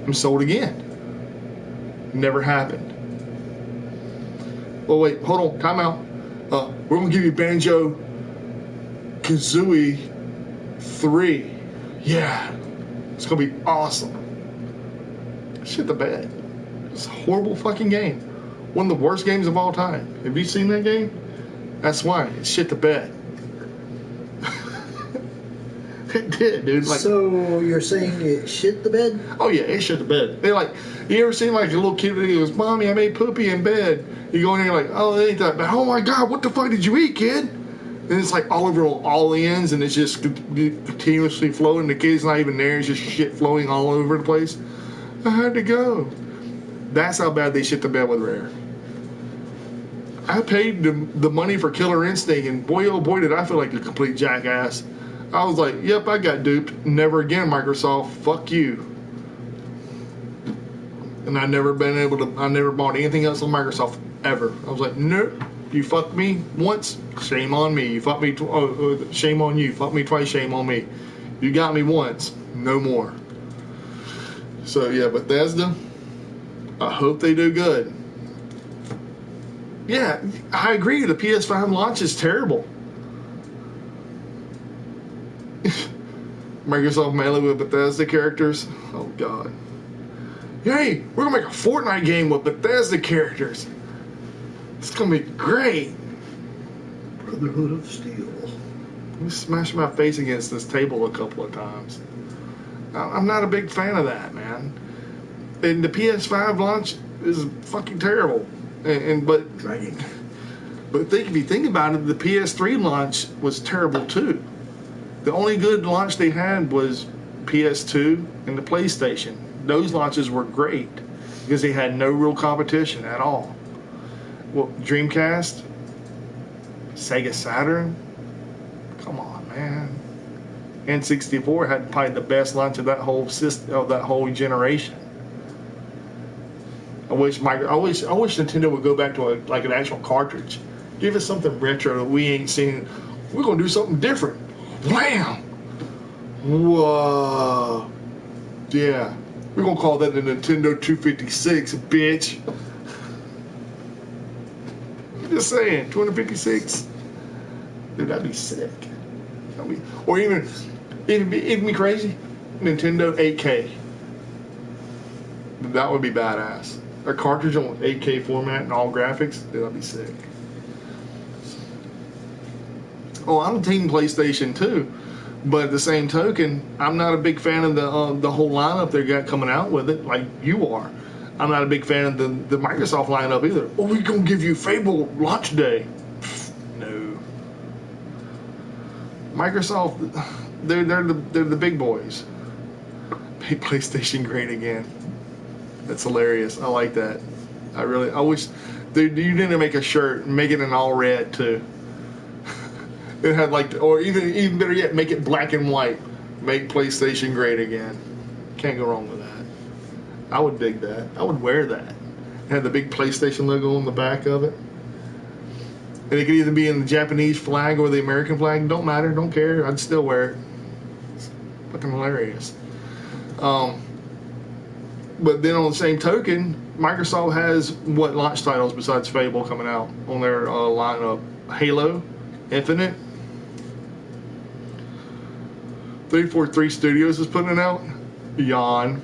I'm sold again. Never happened. Oh, wait. Hold on. Time out. We're going to give you Banjo-Kazooie 3. Yeah. It's going to be awesome. Shit the bed. It's a horrible fucking game. One of the worst games of all time. Have you seen that game? That's why. It shit the bed. It did, dude. Like,
so you're saying it shit the bed?
oh yeah, it shit the bed. They like, you ever seen like a little kid that goes, "Mommy, I made poopy in bed." You go in there like, "Oh, it ain't that bad." "Oh my God, what the fuck did you eat, kid?" And it's like all over all ends, and it's just continuously flowing. The kid's not even there; it's just shit flowing all over the place. I had to go. That's how bad they shit the bed with Rare. I paid the money for Killer Instinct, and boy, oh boy, did I feel like a complete jackass. I was like, yep, I got duped. Never again, Microsoft. Fuck you. And I never bought anything else on Microsoft ever. I was like, nope. You fucked me once, shame on me. You fucked me, shame on you. Fuck me twice, shame on me. You got me once, no more. So yeah, Bethesda, I hope they do good. Yeah, I agree. The PS5 launch is terrible. Microsoft Melee with Bethesda characters. Oh God. Hey, we're gonna make a Fortnite game with Bethesda characters. It's gonna be great.
Brotherhood of Steel.
I smashed my face against this table a couple of times. I'm not a big fan of that, man. And the PS5 launch is fucking terrible. But
Dragging.
if you think about it, the PS3 launch was terrible too. The only good launch they had was PS2 and the PlayStation. Those launches were great because they had no real competition at all. Well, Dreamcast, Sega Saturn, come on, man. N64 had probably the best launch of that whole system, of that whole generation. I wish Nintendo would go back to like an actual cartridge. Give us something retro that we ain't seen. We're gonna do something different. Wham! Whoa! Yeah, we're gonna call that the Nintendo 256, bitch. I'm just saying, 256. Dude, that'd be sick. Or even it'd be crazy. Nintendo 8K. That would be badass. A cartridge on 8K format and all graphics. Dude, that'd be sick. Oh, I'm team PlayStation too, but at the same token, I'm not a big fan of the whole lineup they got coming out with it, like you are. I'm not a big fan of the Microsoft lineup either. Oh, we're gonna give you Fable launch day. No. Microsoft, they're the big boys. Make PlayStation great again. That's hilarious. I like that. I wish you didn't make a shirt and make it in all red too. It had or even better yet, make it black and white. Make PlayStation great again. Can't go wrong with that. I would dig that. I would wear that. It had the big PlayStation logo on the back of it. And it could either be in the Japanese flag or the American flag. Don't matter. Don't care. I'd still wear it. It's fucking hilarious. But then on the same token, Microsoft has what launch titles besides Fable coming out on their lineup? Halo, Infinite. 343 Studios is putting it out. Yawn.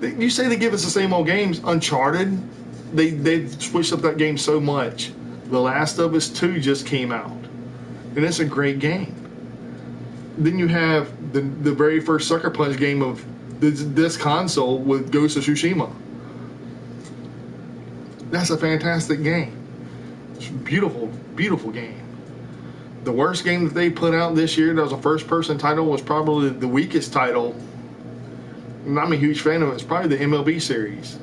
You say they give us the same old games. Uncharted, they've switched up that game so much. The Last of Us 2 just came out, and it's a great game. Then you have the very first Sucker Punch game of this console with Ghost of Tsushima. That's a fantastic game. It's a beautiful, beautiful game. The worst game that they put out this year that was a first-person title was probably the weakest title. And I'm a huge fan of it. It's probably the MLB series.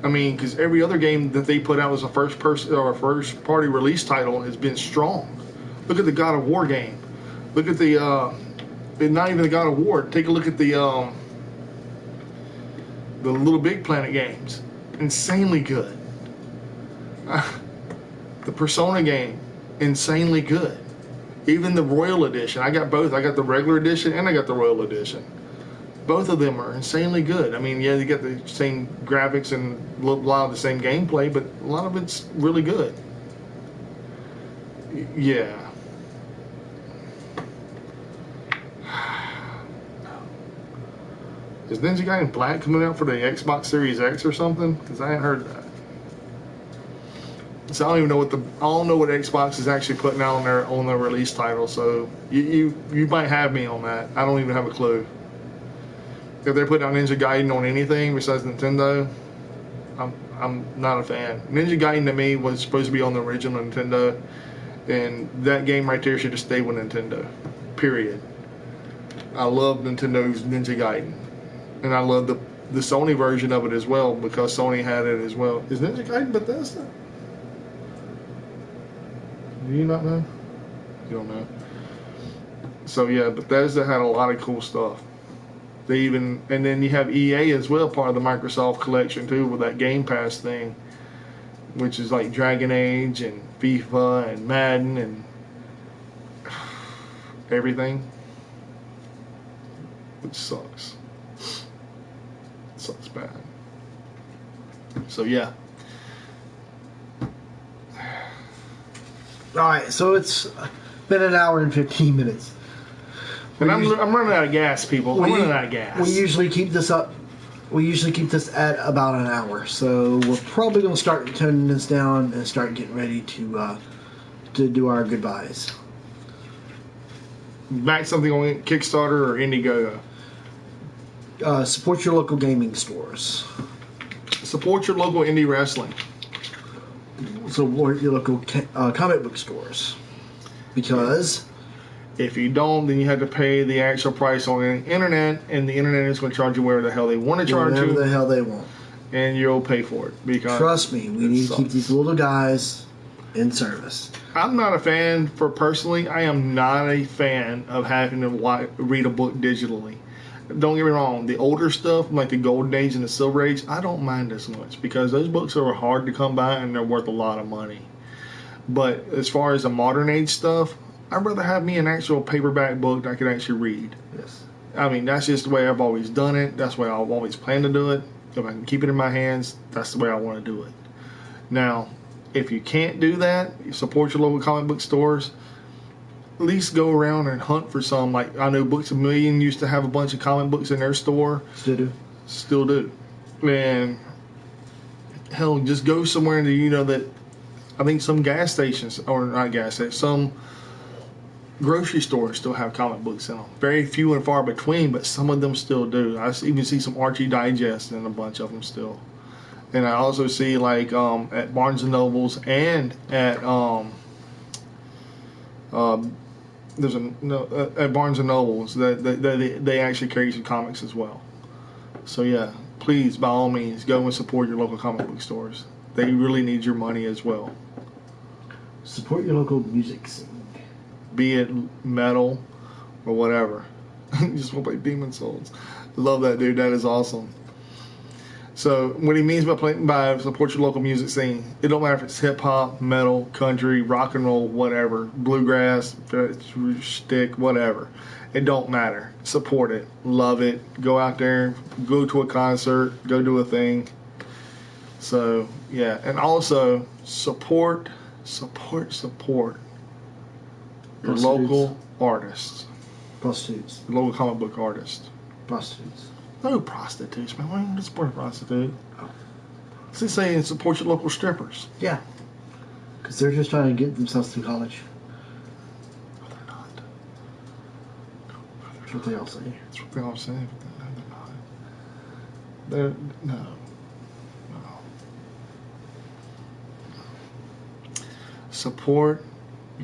I mean, because every other game that they put out as a first-person or a first-party release title has been strong. Look at the God of War game. Look at the not even the God of War. Take a look at the Little Big Planet games. Insanely good. The Persona game, insanely good. Even the Royal Edition. I got both. I got the regular edition and I got the Royal Edition. Both of them are insanely good. I mean, yeah, you get the same graphics and a lot of the same gameplay, but a lot of it's really good. Yeah. Is Ninja Gaiden Black coming out for the Xbox Series X or something? Because I ain't heard that. So I don't even know what Xbox is actually putting out on their release title. So you might have me on that. I don't even have a clue. If they're putting out Ninja Gaiden on anything besides Nintendo, I'm not a fan. Ninja Gaiden to me was supposed to be on the original Nintendo, and that game right there should have stayed with Nintendo. Period. I love Nintendo's Ninja Gaiden, and I love the Sony version of it as well because Sony had it as well. Is Ninja Gaiden Bethesda? Do you not know? You don't know. So yeah, Bethesda had a lot of cool stuff. And then you have EA as well, part of the Microsoft collection too, with that Game Pass thing, which is like Dragon Age and FIFA and Madden and everything, which sucks. Sucks bad. So yeah.
All right, so it's been an hour and 15 minutes.
And I'm running out of gas, people. I'm running out of gas.
We usually keep this up. We usually keep this at about an hour, so we're probably going to start toning this down and start getting ready to do our goodbyes.
Back something on Kickstarter or Indiegogo.
Support your local gaming stores.
Support your local indie wrestling.
Support your local comic book stores. Because
if you don't, then you have to pay the actual price on the internet, and the internet is going to charge you whatever the hell they want to charge you.
Whatever the hell they want.
And you'll pay for it. Because
trust me, we need to keep these little guys in service.
I'm not a fan personally, I am not a fan of having to read a book digitally. Don't get me wrong, the older stuff, like the Golden Age and the Silver Age, I don't mind as much because those books are hard to come by and they're worth a lot of money. But as far as the modern age stuff, I'd rather have me an actual paperback book that I can actually read.
Yes.
I mean, that's just the way I've always done it. That's the way I've always planned to do it. If I can keep it in my hands, that's the way I want to do it. Now, if you can't do that, you support your local comic book stores. At least go around and hunt for some. Like, I know Books A Million used to have a bunch of comic books in their store.
Still do.
Still do. And hell, just go somewhere that I think some gas stations, or not gas stations, some grocery stores still have comic books in them. Very few and far between, but some of them still do. I even see some Archie Digest in a bunch of them still. And I also see like at Barnes and Nobles and at at Barnes and Nobles that they actually carry some comics as well. So yeah, please by all means go and support your local comic book stores. They really need your money as well.
Support your local music scene.
Be it metal or whatever. Just want to play Demon Souls. Love that dude. That is awesome. So what he means by support your local music scene, it don't matter if it's hip hop, metal, country, rock and roll, whatever, bluegrass, stick, whatever. It don't matter. Support it. Love it. Go out there. Go to a concert. Go do a thing. So yeah, and also support your local artists.
Prostitutes.
Your local comic book artists.
Prostitutes.
No prostitutes, man. Why don't you support a prostitute? It's just saying support your local strippers.
Yeah. Because they're just trying to get themselves through college.
No, they're not.
That's what they all say.
That's what they all say. No, they're not. No. Support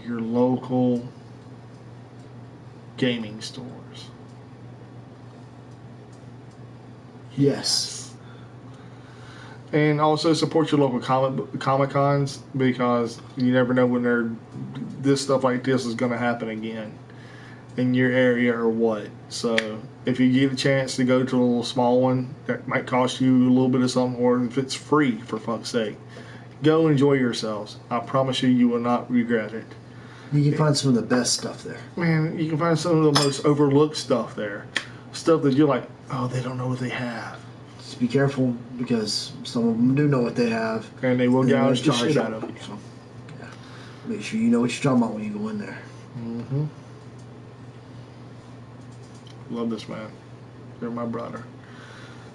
your local gaming stores.
Yes.
And also support your local comic cons because you never know when this stuff like this is going to happen again in your area or what. So if you get a chance to go to a little small one that might cost you a little bit of something, or if it's free for fuck's sake, go enjoy yourselves. I promise you will not regret it.
You can find some of the best stuff there.
Man, you can find some of the most overlooked stuff there. Stuff that you're like, oh, they don't know what they have.
Just be careful because some of them do know what they have.
And they will gouge the
charge
shit out of you.
So, yeah. Make sure you know what you're talking about when you go in there.
Mm-hmm. Love this man. You're my brother.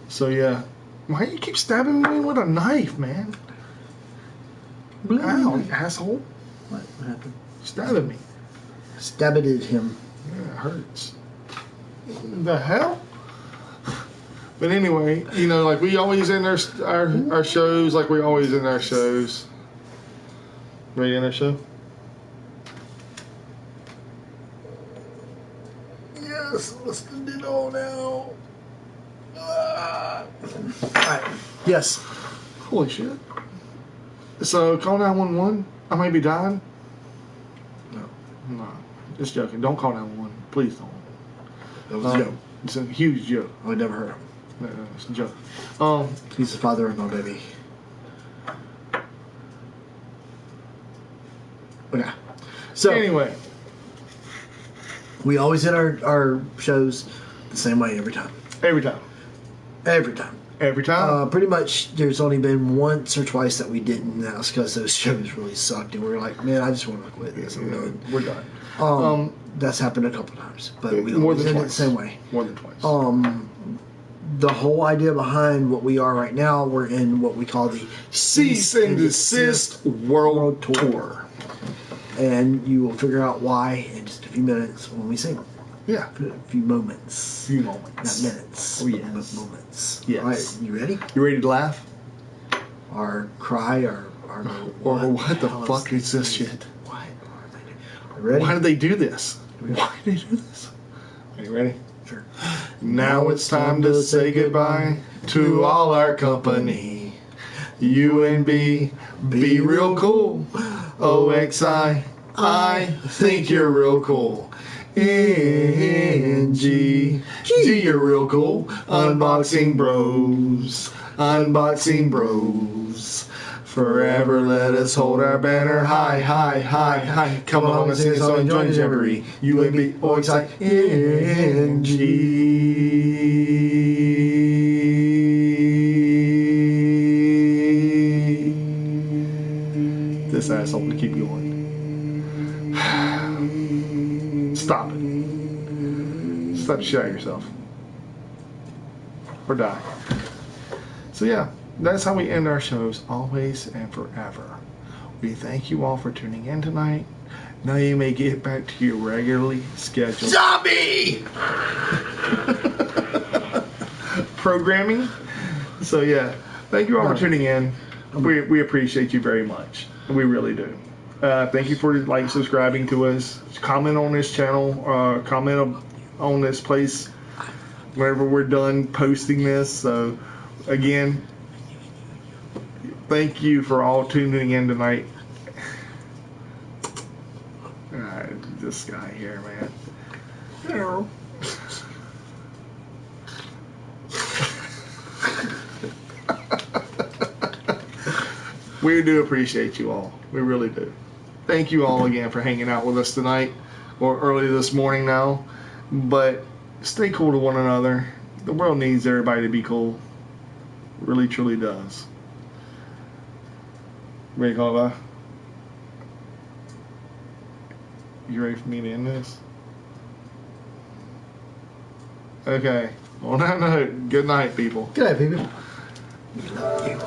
So yeah. Why do you keep stabbing me with a knife, man? Ow, you asshole.
What happened?
Stabbing me.
Stabbed him.
Yeah, it hurts. The hell? But anyway, like we always end our shows like we always end our shows. Ready to end our show?
Yes, let's end it all now. Alright. Yes.
Holy shit. So call 911. I may be dying. No, just joking. Don't call 911. Please don't.
That was a joke.
It's a huge joke.
I would never hurt him.
No, it's a joke.
He's the father of my baby. Okay. So
anyway,
We always hit our shows the same way every time.
Every time.
Every time.
Every time.
Pretty much, there's only been once or twice that we didn't. And that was because those shows really sucked, and we were like, "Man, I just want to quit this. I'm done."
We're done.
That's happened a couple times, but we
More
always
than
did it
twice.
the same way.
More than twice.
The whole idea behind what we are right now, we're in what we call the
Cease and Desist World Tour.
And you will figure out why in just a few minutes when we sing.
Yeah.
A few moments.
Few moments.
Not minutes.
Oh, yes.
But moments.
Yes.
All right, you ready?
You ready to laugh?
Or cry or
Or what the
hell
fuck is this shit?
What are they doing? Ready?
Why did they do this? Why did they do this? Are you ready?
Sure.
Now it's time to say goodbye to all our company. U and B, be real cool. OXI, I think you're real cool. NG, G, you're real cool. Unboxing Bros, Unboxing Bros. Forever let us hold our banner high, high, high, high. Come on and sing a song and join the jamboree. You and me, OXI, NG. This asshole will keep going. Stop it. Stop the shit out of yourself. Or die. So yeah, that's how we end our shows, always and forever. We thank you all for tuning in tonight. Now you may get back to your regularly scheduled
Zombie!
programming. So yeah, thank you all for tuning in. We appreciate you very much. We really do. Thank you for subscribing to us. Comment on this channel. Comment on this place whenever we're done posting this. So again, thank you for all tuning in tonight. This guy here, man. Hello. We do appreciate you all. We really do. Thank you all again for hanging out with us tonight, or early this morning now. But stay cool to one another. The world needs everybody to be cool. It really, truly does. Ready to call it bye? You ready for me to end this? Okay. On that note, good night, people.
Good night, people. We love you.